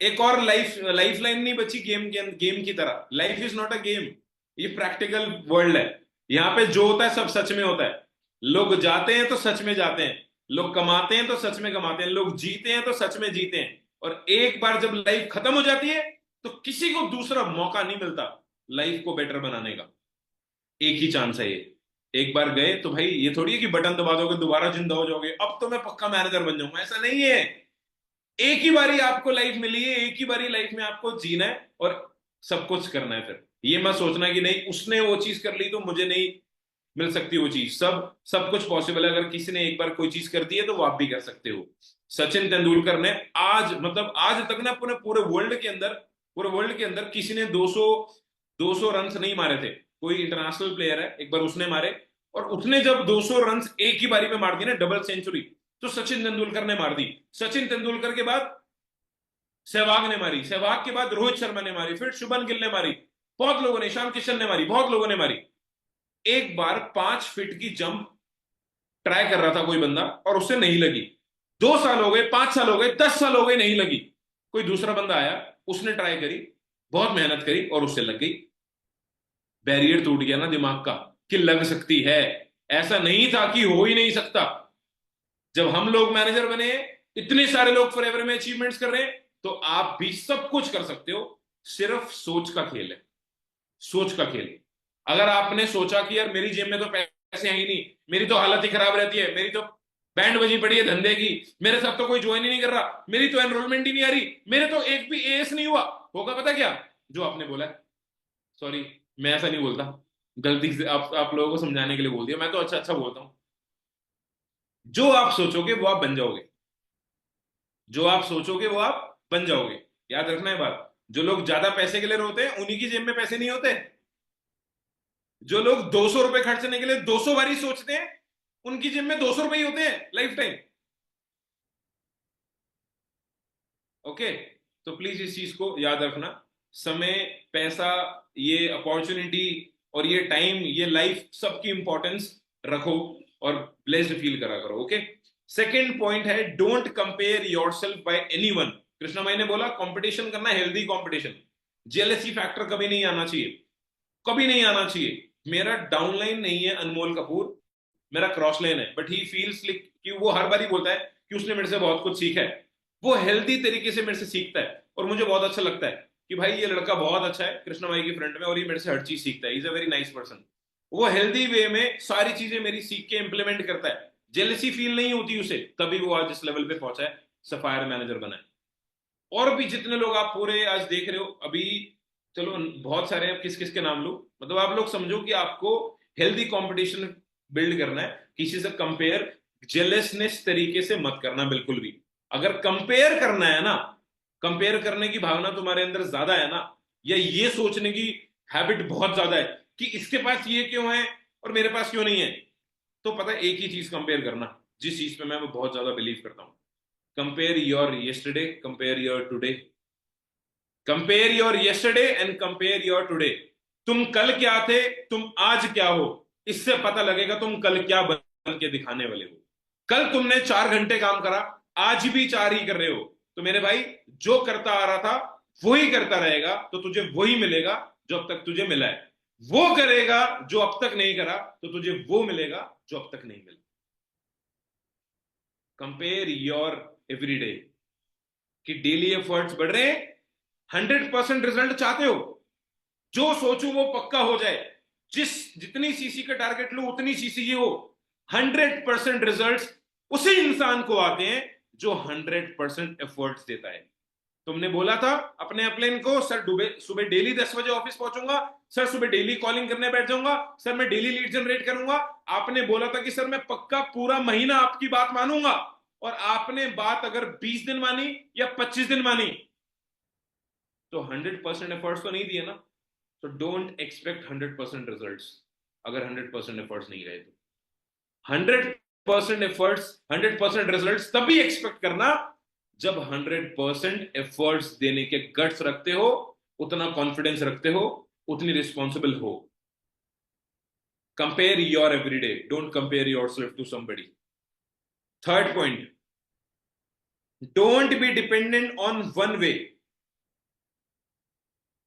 एक और लाइफ लाइन नहीं बची गेम की तरह। Life is not a game, ये प्रैक्टिकल वर्ल्ड है। यहाँ पे जो होता है सब सच में होता है। लोग जाते हैं तो सच में जाते हैं, लोग कमाते हैं तो सच में कमाते हैं, लोग जीते हैं तो सच में जीते हैं। और एक बार जब लाइफ खत्म हो जाती है तो किसी को दूसरा मौका नहीं मिलता लाइफ को बेटर बनाने का। एक ही चांस है ये, एक बार गए तो भाई ये थोड़ी है कि बटन दबा दोगे दोबारा जिंदा हो जाओगे, अब तो मैं पक्का मैनेजर बन जाऊंगा, ऐसा नहीं है। एक ही बारी आपको लाइफ मिली है, एक ही बारी लाइफ में आपको जीना है और सब कुछ करना है। फिर ये मत सोचना कि नहीं उसने वो चीज कर ली तो मुझे नहीं मिल सकती वो चीज। सब सब कुछ पॉसिबल है। अगर किसी ने एक बार कोई चीज कर दी है तो वो आप भी कर सकते हो। सचिन तेंदुलकर ने आज, मतलब आज तक ना पूरे पूरे वर्ल्ड के अंदर किसी ने 200 रन नहीं मारे थे। कोई इंटरनेशनल प्लेयर है, एक बार उसने मारे, और उसने जब 200 रन एक ही बारी में मार दी ना, डबल सेंचुरी, तो सचिन तेंदुलकर ने मार दी। सचिन तेंदुलकर के बाद सहवाग ने मारी, सहवाग के बाद रोहित शर्मा ने मारी, फिर शुभन गिल ने मारी, बहुत लोगों ने, ईशान किशन ने मारी, बहुत लोगों ने मारी। एक बार 5 फीट की जंप ट्राई कर रहा था कोई बंदा और उससे नहीं लगी। 2 साल हो गए, 5 साल हो गए, 10 साल हो गए, नहीं लगी। कोई दूसरा बंदा आया, उसने ट्राई करी, बहुत मेहनत करी और उससे लग गई। बैरियर टूट गया ना दिमाग का कि लग सकती है। ऐसा नहीं था कि हो ही नहीं सकता। जब हम लोग मैनेजर बने, इतने सारे लोग फॉरएवर में अचीवमेंट्स कर रहे हैं, तो आप भी सब कुछ कर सकते हो। सिर्फ सोच का खेल है, सोच का खेल। अगर आपने सोचा कि यार मेरी जेब में तो पैसे हैं ही नहीं, मेरी तो हालत ही खराब रहती है, मेरी तो बैंड बजी पड़ी है धंधे की, मेरे साथ तो कोई ज्वाइन ही नहीं कर रहा, मेरी तो एनरोलमेंट ही नहीं आ रही, मेरे तो एक भी एएस नहीं हुआ, होगा पता क्या? जो आपने बोला है। सॉरी, मैं ऐसा नहीं बोलता, गलती से आप लोगों को समझाने के लिए बोल दिया, मैं तो अच्छा अच्छा बोलता हूं। जो आप सोचोगे वो आप बन जाओगे, जो आप सोचोगे वो आप बन जाओगे। याद रखना है बात। जो लोग ज्यादा पैसे के लिए रोते हैं उन्हीं की जेब में पैसे नहीं होते। जो लोग 200 रुपए खर्चने के लिए 200 बारी सोचते हैं उनकी जेब में 200 रुपए ही होते हैं लाइफ टाइम। ओके, तो प्लीज इस चीज को याद रखना। समय, पैसा, ये अपॉर्चुनिटी और ये टाइम, ये लाइफ, सबकी इंपॉर्टेंस रखो और ब्लेस्ड फील करा करो। ओके, सेकेंड पॉइंट है don't compare yourself bye anyone. Krishna भाई ने बोला कंपटीशन करना, हेल्दी कंपटीशन। जेलसी फैक्टर कभी नहीं आना चाहिए, कभी नहीं आना चाहिए। मेरा डाउनलाइन नहीं है अनमोल कपूर, मेरा क्रॉस लाइन है, बट ही फील्स लाइक कि वो हर बार ही बोलता है कि उसने मेरे से बहुत कुछ सीखा है। वो हेल्दी तरीके से मेरे से सीखता है और मुझे बहुत अच्छा लगता है कि भाई ये लड़का बहुत अच्छा है कृष्णा भाई की फ्रंट में और ये मेरे से हर चीज सीखता है। Is a very nice person. वो हेल्दी वे में सारी चीजें मेरी सीख के इंप्लीमेंट करता है, जेलसी फील नहीं होती उसे, तभी वो आज इस लेवल पे पहुंचा है, सफायर मैनेजर बना है। और भी जितने लोग आप पूरे आज देख रहे हो अभी, चलो बहुत सारे हैं, किस किस के नाम लो, मतलब आप लोग समझो कि आपको हेल्दी कंपटीशन बिल्ड करना है, किसी से कंपेयर जेलसनेस तरीके से मत करना बिल्कुल भी। अगर कंपेयर करना है ना, कंपेयर करने की भावना तुम्हारे अंदर ज्यादा है ना, या ये सोचने की हैबिट बहुत ज्यादा है कि इसके पास ये क्यों है और मेरे पास क्यों नहीं है, तो पता है एक ही चीज कंपेयर करना, जिस चीज पे मैं बहुत ज्यादा बिलीव करता हूं। Compare your yesterday, compare your today, compare your yesterday and compare your today. तुम कल क्या थे, तुम आज क्या हो, इससे पता लगेगा तुम कल क्या बन के दिखाने वाले हो। कल तुमने 4 घंटे काम करा, आज भी 4 ही कर रहे हो, तो मेरे भाई जो करता आ रहा था वही करता रहेगा, तो तुझे वही मिलेगा जो अब तक तुझे मिला है। वो करेगा जो अब तक नहीं करा, तो तुझे वो मिलेगा जो अब तक नहीं मिला। कंपेयर योर एवरीडे, कि डेली एफर्ट्स बढ़ रहे हैं, 100% रिजल्ट चाहते हो, जो सोचूं वो पक्का हो जाए, जितनी सीसी का टारगेट लो उतनी सीसी ही हो, 100% रिजल्ट उसी इंसान को आते हैं जो 100% एफर्ट्स देता है। तुमने बोला था अपने अपलाइन को, सर सुबह डेली 10 बजे ऑफिस पहुंचूंगा, सर सुबह डेली कॉलिंग करने बैठ जाऊंगा, सर मैं डेली लीड जनरेट करूंगा। आपने बोला था कि सर मैं पक्का पूरा महीना आपकी बात मानूंगा, और आपने बात अगर 20 दिन मानी या 25 दिन मानी, तो 100% एफर्ट्स तो नहीं दिए ना, तो डोंट एक्सपेक्ट 100% रिजल्ट्स। अगर 100% एफर्ट्स नहीं रहे तो 100% एफर्ट्स, 100% रिजल्ट्स तभी एक्सपेक्ट करना जब 100% एफर्ट्स देने के गट्स रखते हो, उतना कॉन्फिडेंस रखते हो, उतनी रिस्पॉन्सिबल हो। Compare your everyday, don't compare yourself to somebody. Third point, don't be dependent on one way.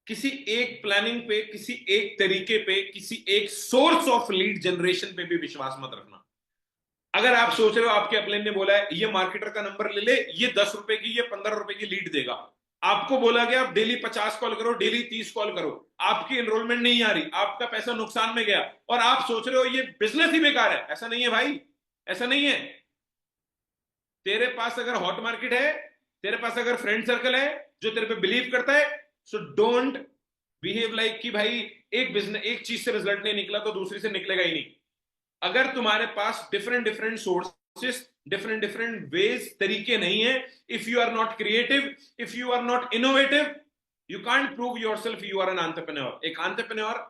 किसी एक प्लानिंग पे, किसी एक तरीके पे, किसी एक सोर्स ऑफ लीड जनरेशन पे भी विश्वास मत रखना। अगर आप सोच रहे हो आपके अपलाइन ने बोला है ये मार्केटर का नंबर ले ले, ये 10 रुपए की, ये 15 रुपए की लीड देगा, आपको बोला गया आप डेली 50 कॉल करो, डेली 30 कॉल करो, आपकी एनरोलमेंट नहीं आ रही, आपका पैसा नुकसान में गया, और आप सोच रहे हो ये बिजनेस ही बेकार है। ऐसा नहीं है भाई, ऐसा नहीं है। तेरे पास अगर हॉट मार्केट है, तेरे पास अगर फ्रेंड सर्कल है जो तेरे पे बिलीव करता है, सो डोंट बिहेव लाइक कि भाई एक बिजनेस, एक चीज से रिजल्ट नहीं निकला तो दूसरी से निकलेगा ही नहीं। अगर तुम्हारे पास different different sources, different different ways, तरीके नहीं है, if you are not creative, if you are not innovative, you can't prove yourself you are an entrepreneur. एक एंटरप्रेन्योर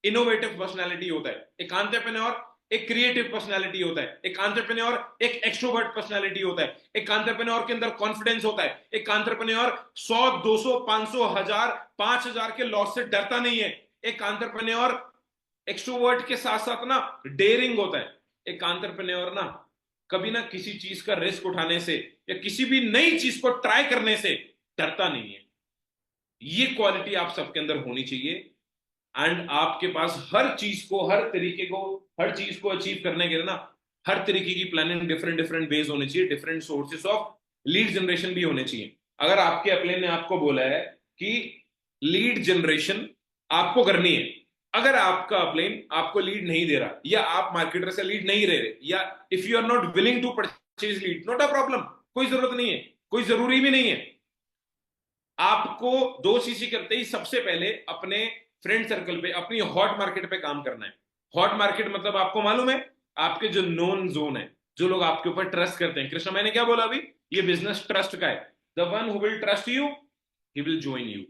इनोवेटिव पर्सनैलिटी होता है, एक एंटरप्रेन्योर एक क्रिएटिव पर्सनैलिटी होता है, एक एंटरप्रेन्योर एक एक्सट्रोवर्ट पर्सनैलिटी होता है, एक एंटरप्रेन्योर के अंदर कॉन्फिडेंस होता है, एक एंटरप्रेन्योर 100, 200, 500, 1000, 5000 के लॉस से डरता नहीं है, एक एंटरप्रेन्योर एक्सट्रोवर्ट के साथ साथ ना डेयरिंग होता है, एक एंटरप्रेन्योर ना कभी ना किसी चीज का रिस्क उठाने से या किसी भी नई चीज को ट्राई करने से डरता नहीं है। ये क्वालिटी आप सबके अंदर होनी चाहिए, एंड आपके पास हर चीज को, हर तरीके को, हर चीज को अचीव करने के लिए ना हर तरीके की प्लानिंग, डिफरेंट डिफरेंट वेज होने चाहिए, different sources of lead generation भी होने चाहिए। अगर आपके अपलाइन ने आपको बोला है कि लीड जनरेशन आपको करनी है, अगर आपका अपलाइन आपको लीड नहीं दे रहा, या आप मार्केटर से लीड नहीं ले रहे, या if you are not willing to purchase lead, not a problem, कोई जरूरत नहीं है, कोई जरूरी भी नहीं है। आपको 2 CC करते ही सबसे पहले अपने फ्रेंड सर्कल पे, अपनी हॉट मार्केट पे काम करना है। हॉट मार्केट मतलब आपको मालूम है, आपके जो नोन जोन है, जो लोग आपके ऊपर ट्रस्ट करते हैं। कृष्णा मैंने क्या बोला अभी, ये बिजनेस ट्रस्ट का है। The one who will trust you, he will join you.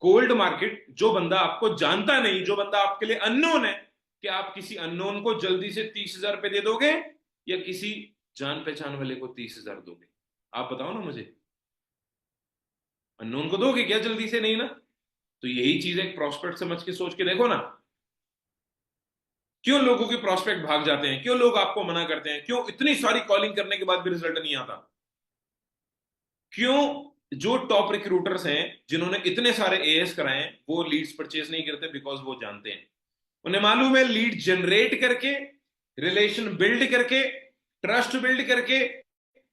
Cold market, जो बंदा आपको जानता नहीं, जो बंदा आपके लिए अननोन है, कि आप किसी अननोन को जल्दी से 30,000 रुपए दे दोगे या किसी जान पहचान वाले को 30,000 दोगे? आप बताओ ना मुझे, अननोन को दोगे क्या जल्दी से? नहीं ना। तो यही चीज एक प्रॉस्पेक्ट समझ के सोच के देखो ना, क्यों लोगों के प्रॉस्पेक्ट भाग जाते हैं, क्यों लोग आपको मना करते हैं, क्यों इतनी सारी कॉलिंग करने के बाद भी रिजल्ट नहीं आता? क्यों जो टॉप रिक्रूटर्स हैं, जिन्होंने इतने सारे एएस कराए हैं, वो लीड्स परचेज नहीं करते? बिकॉज वो जानते हैं, उन्हें मालूम है लीड जनरेट करके, रिलेशन बिल्ड करके, ट्रस्ट बिल्ड करके,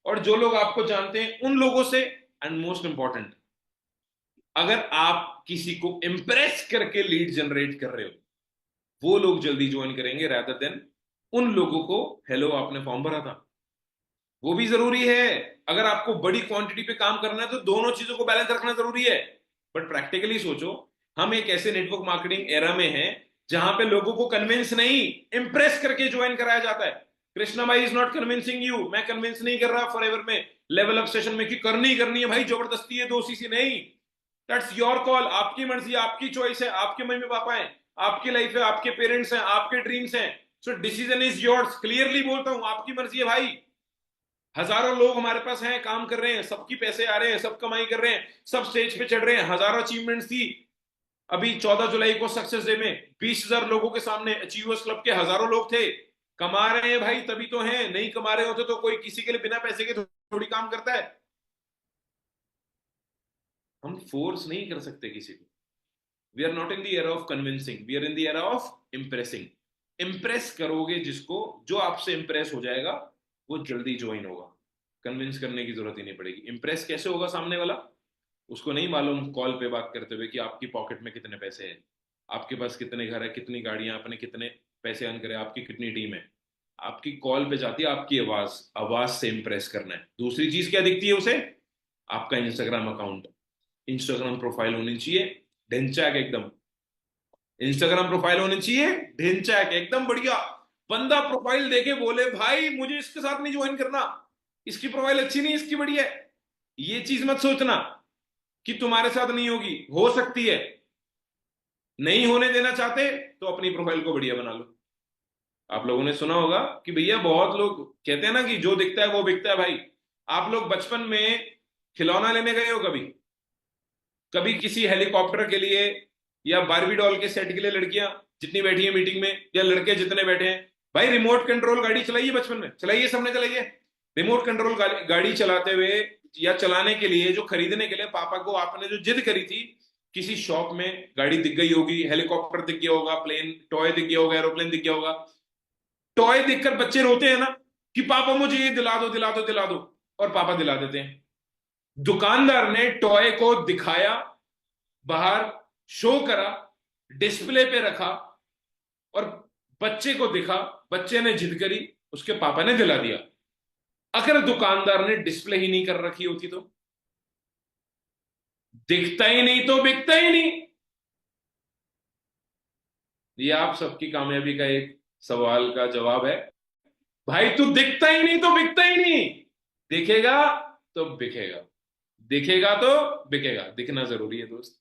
और जो लोग आपको जानते हैं उन लोगों से, एंड मोस्ट इंपॉर्टेंट, अगर आप किसी को इंप्रेस करके लीड जनरेट कर रहे हो, वो लोग जल्दी ज्वाइन करेंगे रादर देन उन लोगों को, हेलो आपने फॉर्म भरा था। वो भी जरूरी है। अगर आपको बड़ी क्वांटिटी पे काम करना है तो दोनों चीजों को बैलेंस रखना जरूरी है। बट प्रैक्टिकली सोचो, हम एक ऐसे नेटवर्क मार्केटिंग एरा में हैं जहां पे लोगों को कन्विंस नहीं, इंप्रेस करके ज्वाइन कराया जाता है। कृष्णा भाई इज नॉट कन्विंसिंग यू, मैं कन्विंस नहीं कर रहा फॉरएवर में, लेवल अप सेशन में, कि करनी है भाई, जबरदस्ती है 2 CC नहीं। दैट्स योर कॉल, आपकी मर्जी, आपकी चॉइस है, आपके मम्मी पापा हैं, आपकी लाइफ है, आपके पेरेंट्स हैं, आपके ड्रीम्स हैं। So decision is yours. Clearly बोलता हूं, आपकी मर्जी है भाई। हजारों लोग हमारे पास हैं, काम कर रहे हैं, सबकी पैसे आ रहे हैं, सब कमाई कर रहे हैं, सब स्टेज पे चढ़ रहे हैं, हजारों अचीवमेंट्स थी। अभी 14 जुलाई को सक्सेस डे में 20,000 लोगों के सामने अचीवर्स क्लब के हजारों लोग थे। कमा रहे हैं भाई, तभी तो हैं, नहीं कमा रहे होते तो कोई किसी के लिए बिना पैसे के थोड़ी काम करता है। हम फोर्स नहीं कर सकते किसी को। We are not in the era of convincing, we are in the era of impressing. Impress करोगे जिसको, जो आपसे इंप्रेस हो जाएगा वो जल्दी ज्वाइन होगा। कन्विंस करने की जरूरत ही नहीं पड़ेगी। इंप्रेस कैसे होगा सामने वाला, उसको नहीं मालूम कॉल पे बात करते हुए कि आपकी पॉकेट में कितने पैसे हैं, आपके पास कितने घर है, कितनी गाड़ियां, आपने कितने पैसे अर्न करे, आपकी कितनी टीम है। आपकी कॉल पे जाती है आपकी आवाज, आवाज से इंप्रेस करना है। दूसरी चीज क्या दिखती है उसे, आपका इंस्टाग्राम अकाउंट, इंस्टाग्राम प्रोफाइल होनी चाहिए ढिंचैक एकदम। इंस्टाग्राम प्रोफाइल होनी चाहिए ढिंचैक एकदम बढ़िया। बंदा प्रोफाइल देखे बोले भाई मुझे इसके साथ नहीं ज्वाइन करना, इसकी प्रोफाइल अच्छी नहीं, इसकी बढ़िया है। ये चीज मत सोचना कि तुम्हारे साथ नहीं होगी, हो सकती है। नहीं होने देना चाहते तो अपनी प्रोफाइल को बढ़िया बना लो। आप लोगों ने सुना होगा कि भैया, बहुत लोग कहते हैं ना कि जो दिखता है वो बिकता है। भाई, आप लोग बचपन में खिलौना लेने गए हो कभी? कभी किसी हेलीकॉप्टर के लिए या बारबी डॉल के सेट के लिए लड़कियां जितनी बैठी हैं मीटिंग में, या लड़के जितने बैठे हैं, भाई रिमोट कंट्रोल गाड़ी चलाइए, बचपन में चलाइए, सबने चलाइए। रिमोट कंट्रोल गाड़ी चलाते हुए या चलाने के लिए, जो खरीदने के लिए पापा को आपने जो जिद करी थी, किसी शॉप में गाड़ी दिख गई होगी, हेलीकॉप्टर दिख गया होगा, प्लेन टॉय दिख गया होगा, एरोप्लेन दिख गया होगा। टॉय देखकर बच्चे रोते हैं ना कि पापा मुझे ये दिला दो, दिला दो, दिला दो, और पापा दिला देते हैं। दुकानदार ने टॉय को दिखाया, बाहर शो करा, डिस्प्ले पे रखा, और बच्चे को दिखा, बच्चे ने जिद करी, उसके पापा ने दिला दिया। अगर दुकानदार ने डिस्प्ले ही नहीं कर रखी होती तो? दिखता ही नहीं तो बिकता ही नहीं। ये आप सबकी कामयाबी का एक सवाल का जवाब है। भाई तू दिखता ही नहीं तो बिकता ही नहीं। दिखेगा तो बिकेगा, दिखेगा तो बिकेगा। दिखना जरूरी है दोस्त।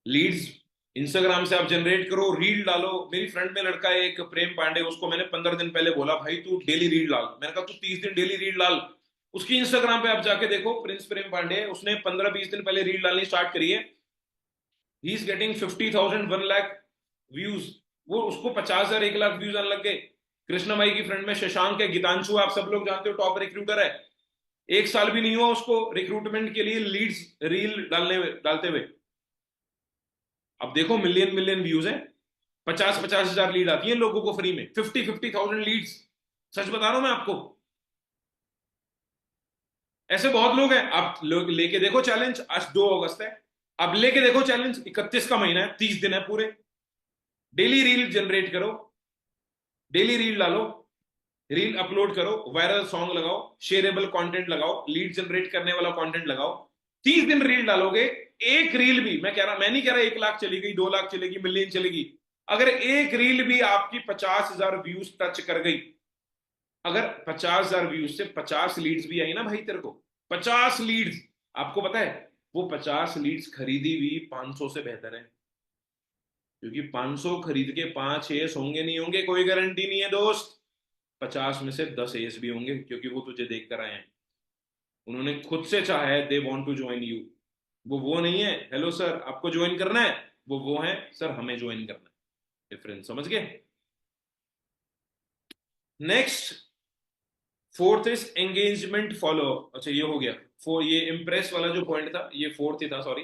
लीड्स इंस्टाग्राम से आप जनरेट करो, रील डालो। मेरी फ्रेंड में लड़का है एक, प्रेम पांडे, उसको मैंने 15 दिन पहले बोला भाई तू डेली रील डाल। मैंने कहा तू 30 दिन डेली रील डाल। उसकी इंस्टाग्राम पे आप जाके देखो, प्रिंस प्रेम पांडे, उसने 15-20 दिन पहले रील डालनी स्टार्ट करी है। He is getting 50,000 1 lakh views. वो उसको 50,000 1 लाख व्यूज आने लग गए। कृष्णा भाई की फ्रेंड में शशांक है, गीतांशु आप सब लोग जानते हो, टॉप रिक्रूटर है। 1 साल भी नहीं हुआ उसको रिक्रूटमेंट के लिए लीड्स रील डालते हुए। अब देखो मिलियन मिलियन व्यूज हैं, 50-50 हजार लीड आती है लोगों को फ्री में, 50,000 लीड्स। सच बता रहा हूं मैं आपको, ऐसे बहुत लोग हैं। आप लोग लेके देखो चैलेंज, आज 2 अगस्त है, अब लेके देखो चैलेंज, 31 का महीना है, 30 दिन है पूरे। डेली रील जनरेट करो, डेली रील डालो, रील अपलोड करो, वायरल सॉन्ग लगाओ, शेयरेबल कंटेंट लगाओ, लीड जनरेट करने वाला कंटेंट लगाओ। 30 दिन रील डालोगे, एक रील भी, मैं नहीं कह रहा 1 लाख चली गई, 2 लाख चलेगी, मिलियन चलेगी, अगर एक रील भी आपकी 50,000 व्यूज टच कर गई, अगर 50,000 व्यूज से 50 लीड्स भी आई ना भाई तेरे को, 50 लीड्स, आपको पता है वो 50 लीड्स खरीदी हुई 500 से बेहतर है। क्योंकि 500 खरीद के 5 एस होंगे नहीं होंगे कोई गारंटी नहीं है दोस्त। 50 में से 10 एस भी होंगे, क्योंकि वो तुझे देख कर आए हैं, उन्होंने खुद से चाहा है, they want to join you. वो नहीं है हेलो सर आपको ज्वाइन करना है, वो है सर हमें ज्वाइन करना है। डिफरेंस समझ गए? Next, fourth is engagement follow. अच्छा ये हो गया, ये इम्प्रेस वाला जो पॉइंट था ये फोर्थ ही था, sorry.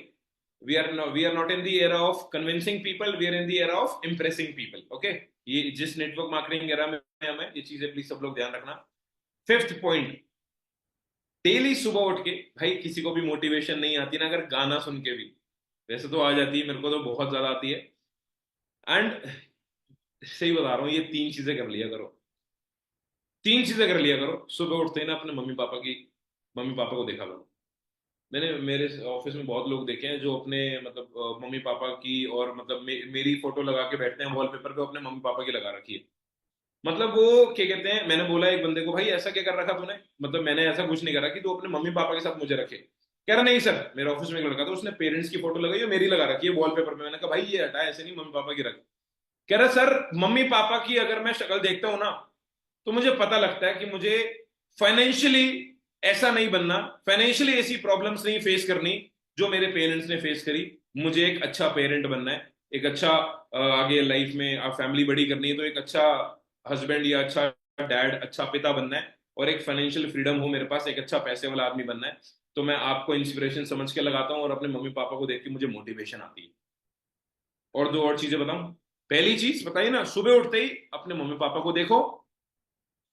We are not in the era of convincing people, we are in the era of impressing people. Okay, ये जिस नेटवर्क मार्केटिंग एरा में हमें, ये चीजें प्लीज सब लोग ध्यान रखना। फिफ्थ पॉइंट, डेली सुबह उठ के, भाई किसी को भी मोटिवेशन नहीं आती ना अगर गाना सुन के भी, वैसे तो आ जाती है, मेरे को तो बहुत ज्यादा आती है। एंड सही बता रहा हूँ, ये 3 चीजें कर लिया करो, 3 चीजें कर लिया करो सुबह उठते ही ना, अपने मम्मी पापा को देखा करो। मैंने मेरे ऑफिस में बहुत लोग देखे हैं जो अपने मतलब मम्मी पापा की, और मतलब मेरी फोटो लगा के बैठते हैं वॉलपेपर पे, अपने मम्मी पापा की लगा रखी है। मतलब वो क्या कहते हैं, मैंने बोला एक बंदे को, भाई ऐसा क्या कर रखा तूने, मतलब मैंने ऐसा कुछ नहीं करा कि तू अपने मम्मी पापा के साथ मुझे रखे। कह रहा नहीं सर, मेरे ऑफिस में एक लड़का था उसने पेरेंट्स की फोटो लगाई और मेरी लगा रखी है वॉलपेपर पे। मैंने कहा भाई ये हटा, ऐसे नहीं, मम्मी पापा की रख। कह रहा सर मम्मी पापा की अगर मैं शक्ल देखता हूं ना, तो मुझे पता लगता है कि मुझे फाइनेंशियली ऐसा नहीं बनना, फाइनेंशियली ऐसी प्रॉब्लम्स नहीं फेस करनी जो मेरे पेरेंट्स ने फेस करी। मुझे एक अच्छा पेरेंट बनना है, एक अच्छा आगे लाइफ में फैमिली बड़ी करनी है, तो एक अच्छा हस्बैंड या अच्छा डैड, अच्छा पिता बनना है, और एक फाइनेंशियल फ्रीडम हो मेरे पास, एक अच्छा पैसे वाला आदमी बनना है। तो मैं आपको इंस्पिरेशन समझ के लगाता हूँ, और अपने मम्मी पापा को देख के मुझे मोटिवेशन आती है। और 2 और चीजें बताऊं। पहली चीज बताइए ना, सुबह उठते ही अपने मम्मी पापा को देखो,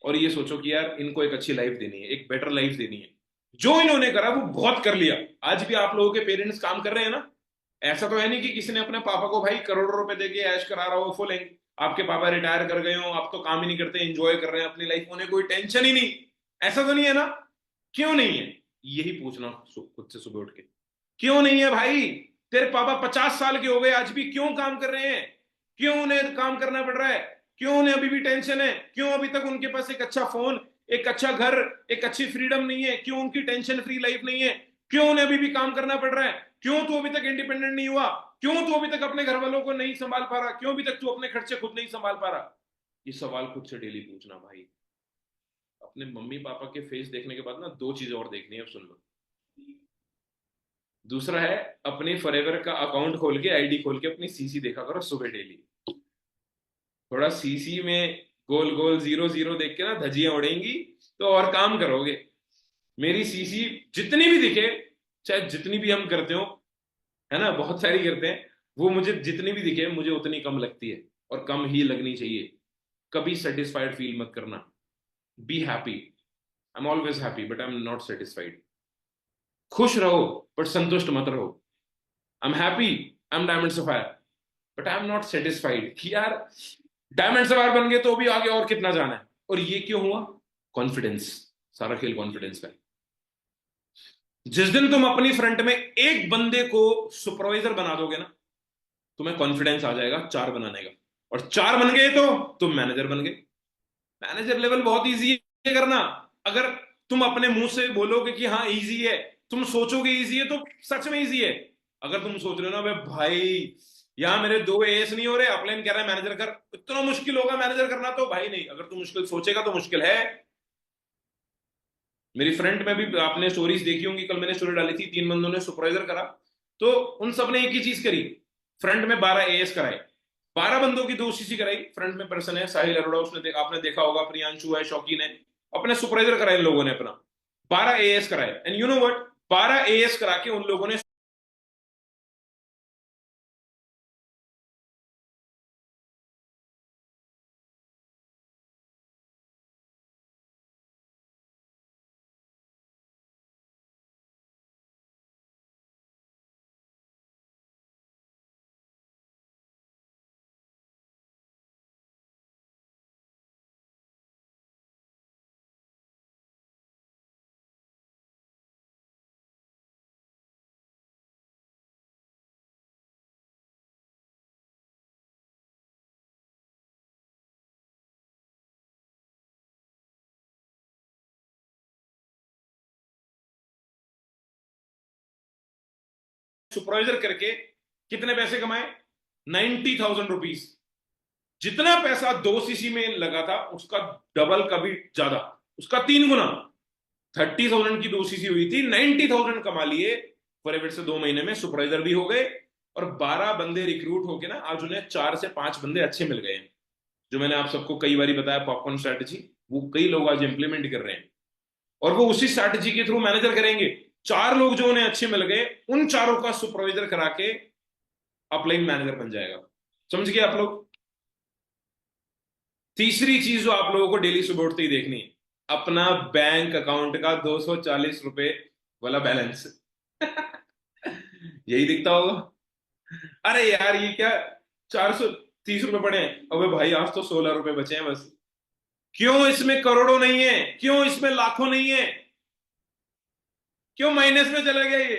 और ये सोचो कि यार इनको एक अच्छी लाइफ देनी है, एक बेटर लाइफ देनी है। जो इन्होंने करा वो बहुत कर लिया। आज भी आप लोगों के पेरेंट्स काम कर रहे हैं ना, ऐसा तो है नहीं कि किसी ने अपने पापा को भाई करोड़ों रुपए देके ऐश करा रहा हो फुल। आपके पापा रिटायर कर गए हो, आप तो काम ही नहीं करते, एंजॉय कर रहे हैं अपनी लाइफ, उन्हें कोई टेंशन ही नहीं। ऐसा तो नहीं है ना? क्यों नहीं है? यही पूछना खुद से सुबह उठ के, क्यों नहीं है भाई? तेरे पापा 50 साल के हो गए, आज भी क्यों काम कर रहे हैं? क्यों उन्हें काम करना पड़ रहा है? क्यों उन्हें अभी भी टेंशन है? क्यों अभी तक उनके पास एक अच्छा फोन, एक अच्छा घर, एक अच्छी फ्रीडम नहीं है? क्यों उनकी टेंशन फ्री लाइफ नहीं है? क्यों उन्हें अभी भी काम करना पड़ रहा है? क्यों तू अभी तक इंडिपेंडेंट नहीं हुआ? क्यों तू अभी तक अपने घर वालों को नहीं संभाल पा रहा? क्यों अभी तक तू अपने खर्चे खुद नहीं संभाल पा रहा? ये सवाल खुद से डेली पूछना भाई। अपने मम्मी पापा के फेस देखने के बाद ना 2 चीजें और देखनी है, अब सुन लो। दूसरा है, अपनी फॉरएवर का अकाउंट खोल के, आईडी खोल के अपनी सीसी देखा करो सुबह डेली। थोड़ा सीसी में गोल गोल जीरो जीरो देख के ना धज्जियां उड़ेंगी, तो और काम करोगे। मेरी सीसी जितनी भी दिखे, चाहे जितनी भी हम करते हो, है ना, बहुत सारी करते हैं, वो मुझे जितनी भी दिखे मुझे उतनी कम लगती है, और कम ही लगनी चाहिए। कभी सेटिस्फाइड फील मत करना। Be happy. I am always happy but I am not satisfied. खुश रहो बट संतुष्ट मत रहो। I am happy, I am diamond sapphire, but I am not satisfied कि यार डायमंड सवार बन गए तो भी आगे और कितना जाना है। और ये क्यों हुआ? कॉन्फिडेंस। सारा खेल कॉन्फिडेंस का है। जिस दिन तुम अपनी फ्रंट में एक बंदे को सुपरवाइजर बना दोगे ना, तुम्हें कॉन्फिडेंस आ जाएगा 4 बनाने का, और 4 बन गए तो तुम मैनेजर बन गए। मैनेजर लेवल बहुत इजी है करना। अगर तुम अपने मुंह से बोलोगे कि हाँ इजी है, तुम सोचोगे इजी है, तो सच में इजी है। अगर तुम सोच रहे हो ना भाई यहां मेरे 2 एएस नहीं हो रहे, अपलाइन कह रहा है मैनेजर कर, इतना मुश्किल होगा मैनेजर करना, तो भाई नहीं, अगर तुम मुश्किल सोचेगा तो मुश्किल है। मेरी फ्रंट में भी आपने स्टोरीज देखी होंगी, कल मैंने स्टोरी डाली थी, 3 बंदों ने सुपरवाइजर करा, तो उन सब ने एक ही चीज करी, फ्रंट में 12 एएस कराए। 12 बंदों की 2 सीसी कराई। फ्रंट में पर्सन है साहिल अरोड़ा, उसने आपने देखा होगा, प्रियांशु है, शौकीन है, अपने सुपरवाइजर कराए इन लोगों ने अपना। 12 एएस कराए, and you know what, 12 as करा के उन लोगों ने सुपरवाइजर करके कितने पैसे कमाए? 90,000 रुपीज। जितना पैसा 2 सीसी में लगा था उसका डबल, कभी ज्यादा, उसका 3 गुना। 30,000 की 2 सीसी हुई थी, 90,000 कमा लिए फॉरएवर से 2 महीने में। सुपरवाइजर भी हो गए और 12 बंदे रिक्रूट होके ना आज उन्हें 4 से 5 बंदे अच्छे मिल गए हैं। जो मैंने आप सबको कई बार बताया पॉपकॉर्न स्ट्रैटेजी, वो कई लोग आज इंप्लीमेंट कर रहे हैं और वो उसी स्ट्रैटेजी के थ्रू मैनेजर करेंगे। 4 लोग जो उन्हें अच्छे मिल गए, उन चारों का सुपरवाइजर करा के अपलाइन मैनेजर बन जाएगा। समझ गए आप लोग? तीसरी चीज जो आप लोगों को डेली सुबह उठते ही देखनी है, अपना बैंक अकाउंट का 240 रुपए वाला बैलेंस। यही दिखता होगा। अरे यार ये क्या, 430 रुपए पड़े हैं, अबे भाई आज तो 16 रुपए बचे हैं बस। क्यों इसमें करोड़ों नहीं है? क्यों इसमें लाखों नहीं है? क्यों माइनस में चला गया ये?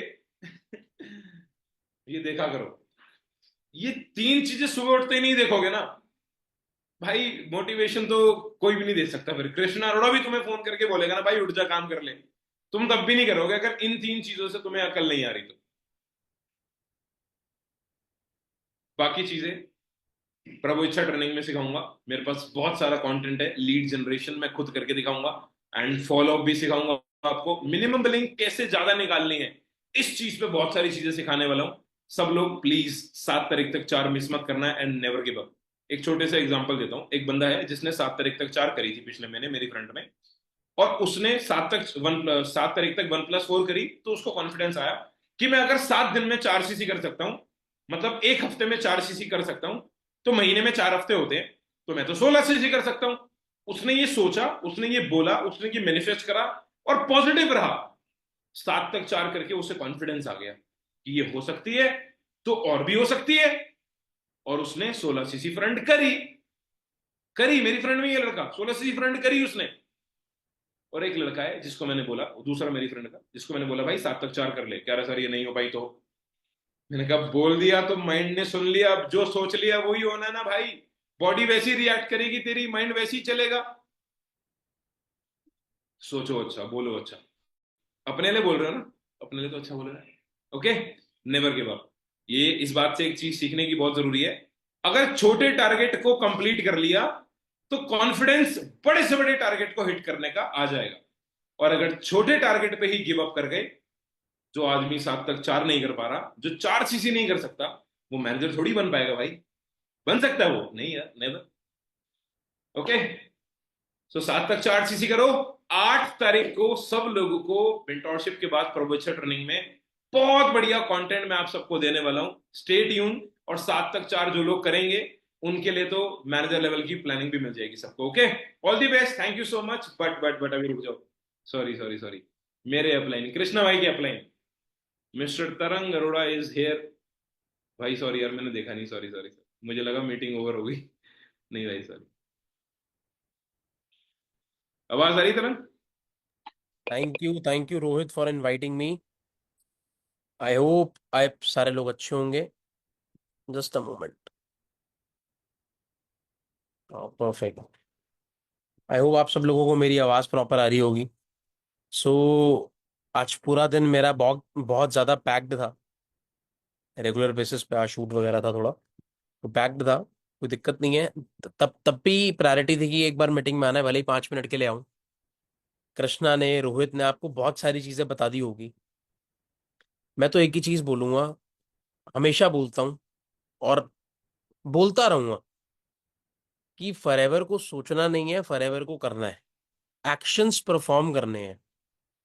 ये देखा करो। ये 3 चीजें सुबह उठते ही नहीं देखोगे ना भाई, मोटिवेशन तो कोई भी नहीं दे सकता। फिर कृष्णा अरोड़ा भी तुम्हें फोन करके बोलेगा ना भाई उठ जा काम कर ले, तुम तब भी नहीं करोगे अगर इन 3 चीजों से तुम्हें अकल नहीं आ रही तो। बाकी चीजें प्रभु इच्छा ट्रेनिंग में सिखाऊंगा। मेरे पास बहुत सारा कंटेंट है, लीड जनरेशन मैं खुद करके दिखाऊंगा एंड फॉलो अप भी सिखाऊंगा आपको। मिनिमम बिलिंग कैसे ज्यादा निकालनी है, इस चीज पे बहुत सारी चीजें सिखाने वाला हूं। सब लोग प्लीज 7 तारीख तक 4 मिस मत करना है एंड नेवर गिव अप। एक छोटे से एग्जांपल देता हूं। एक बंदा है जिसने 7 तारीख तक 4 करी थी पिछले महीने मेरी फ्रंट में, और उसने 7 तारीख तक 1+4 करी, तो उसको कॉन्फिडेंस आया कि मैं अगर 7 दिन में 4 सीसी कर सकता हूं, मतलब एक हफ्ते में 4 सीसी कर सकता हूं, तो महीने में 4 हफ्ते होते हैं, तो मैं तो 16 सीसी कर सकता हूं। उसने ये सोचा, उसने ये बोला, उसने ये मैनिफेस्ट करा और पॉजिटिव रहा। 7 तक 4 करके उसे कॉन्फिडेंस आ गया कि ये हो सकती है तो और भी हो सकती है, और उसने 16 सीसी फ्रंट करी। करी मेरी फ्रंट में, ये लड़का 16 सीसी फ्रंट करी उसने। और एक लड़का है जिसको मैंने बोला, दूसरा मेरी फ्रेंड का, जिसको मैंने बोला भाई 7 तक 4 कर ले, कह रहा सर ये नहीं हो पाई तो। मैंने कहा बोल दिया तो माइंड ने सुन लिया, अब जो सोच लिया वही होना है ना भाई। बॉडी वैसी रिएक्ट करेगी तेरी, माइंड वैसी चलेगा। सोचो अच्छा, बोलो अच्छा। अपने लिए बोल रहे हो ना, अपने लिए तो अच्छा बोल रहे हैं। Okay, never give up. ये इस बात से एक चीज सीखने की बहुत जरूरी है। अगर छोटे टारगेट को कंप्लीट कर लिया तो कॉन्फिडेंस बड़े से बड़े टारगेट को हिट करने का आ जाएगा। और अगर छोटे टारगेट पे ही गिव अप कर गए, जो आदमी 7 तक 4 नहीं कर पा रहा, जो 4 सीसी नहीं कर सकता, वो मैनेजर थोड़ी बन पाएगा भाई। बन सकता है वो? नहीं यार, नेवर। ओके, सो 7 तक 4 सीसी करो। 8 तारीख को सब लोगों को मेंटोरशिप के बाद प्रोफेसर ट्रेनिंग में बहुत बढ़िया कंटेंट मैं आप सबको देने वाला हूं। Stay tune. और 7 तक 4 जो लोग करेंगे उनके लिए तो मैनेजर लेवल की प्लानिंग भी मिल जाएगी सबको। Okay, all the best, thank you so much. But अभी रुक जाओ, सॉरी सॉरी सॉरी। मेरे अपलाइन, कृष्णा भाई के अपलाइन, मिस्टर तरंग अरोड़ा इज हेयर। भाई सॉरी यार, मैंने देखा नहीं, सॉरी सॉरी, मुझे लगा मीटिंग ओवर हो गई। नहीं भाई सॉरी। आवाज आ रही तरंग? Thank you Rohit for inviting me. I hope आप सारे लोग अच्छे होंगे। Just a moment. Perfect. I hope आप सब लोगों को मेरी आवाज़ प्रॉपर आ रही होगी। सो आज पूरा दिन मेरा बहुत बहुत ज़्यादा पैक्ड था। रेगुलर बेसिस पे आज शूट वगैरह था थोड़ा, तो पैक्ड था। कोई दिक्कत नहीं है। तब भी प्रायोरिटी थी कि एक बार मीटिंग में आना है, भले ही 5 मिनट के लिए आऊँ। कृष्णा ने, रोहित ने आपको बहुत सारी चीज़ें बता दी होगी। मैं तो एक ही चीज़ बोलूँगा, हमेशा बोलता हूँ और बोलता रहूंगा कि फॉरएवर को सोचना नहीं है, फॉरएवर को करना है। एक्शंस परफॉर्म करने हैं।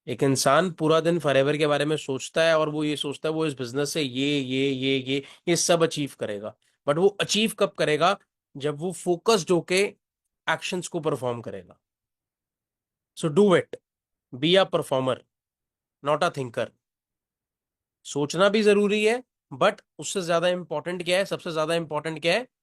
एक इंसान पूरा दिन फॉरएवर के बारे में सोचता है और वो ये सोचता है वो इस बिजनेस से ये सब अचीव करेगा। बट वो अचीव कब करेगा? जब वो फोकस्ड होके एक्शंस को परफॉर्म करेगा। So do it. Be a performer, not a thinker. सोचना भी जरूरी है, बट उससे ज्यादा इंपॉर्टेंट क्या है? सबसे ज्यादा इंपॉर्टेंट क्या है?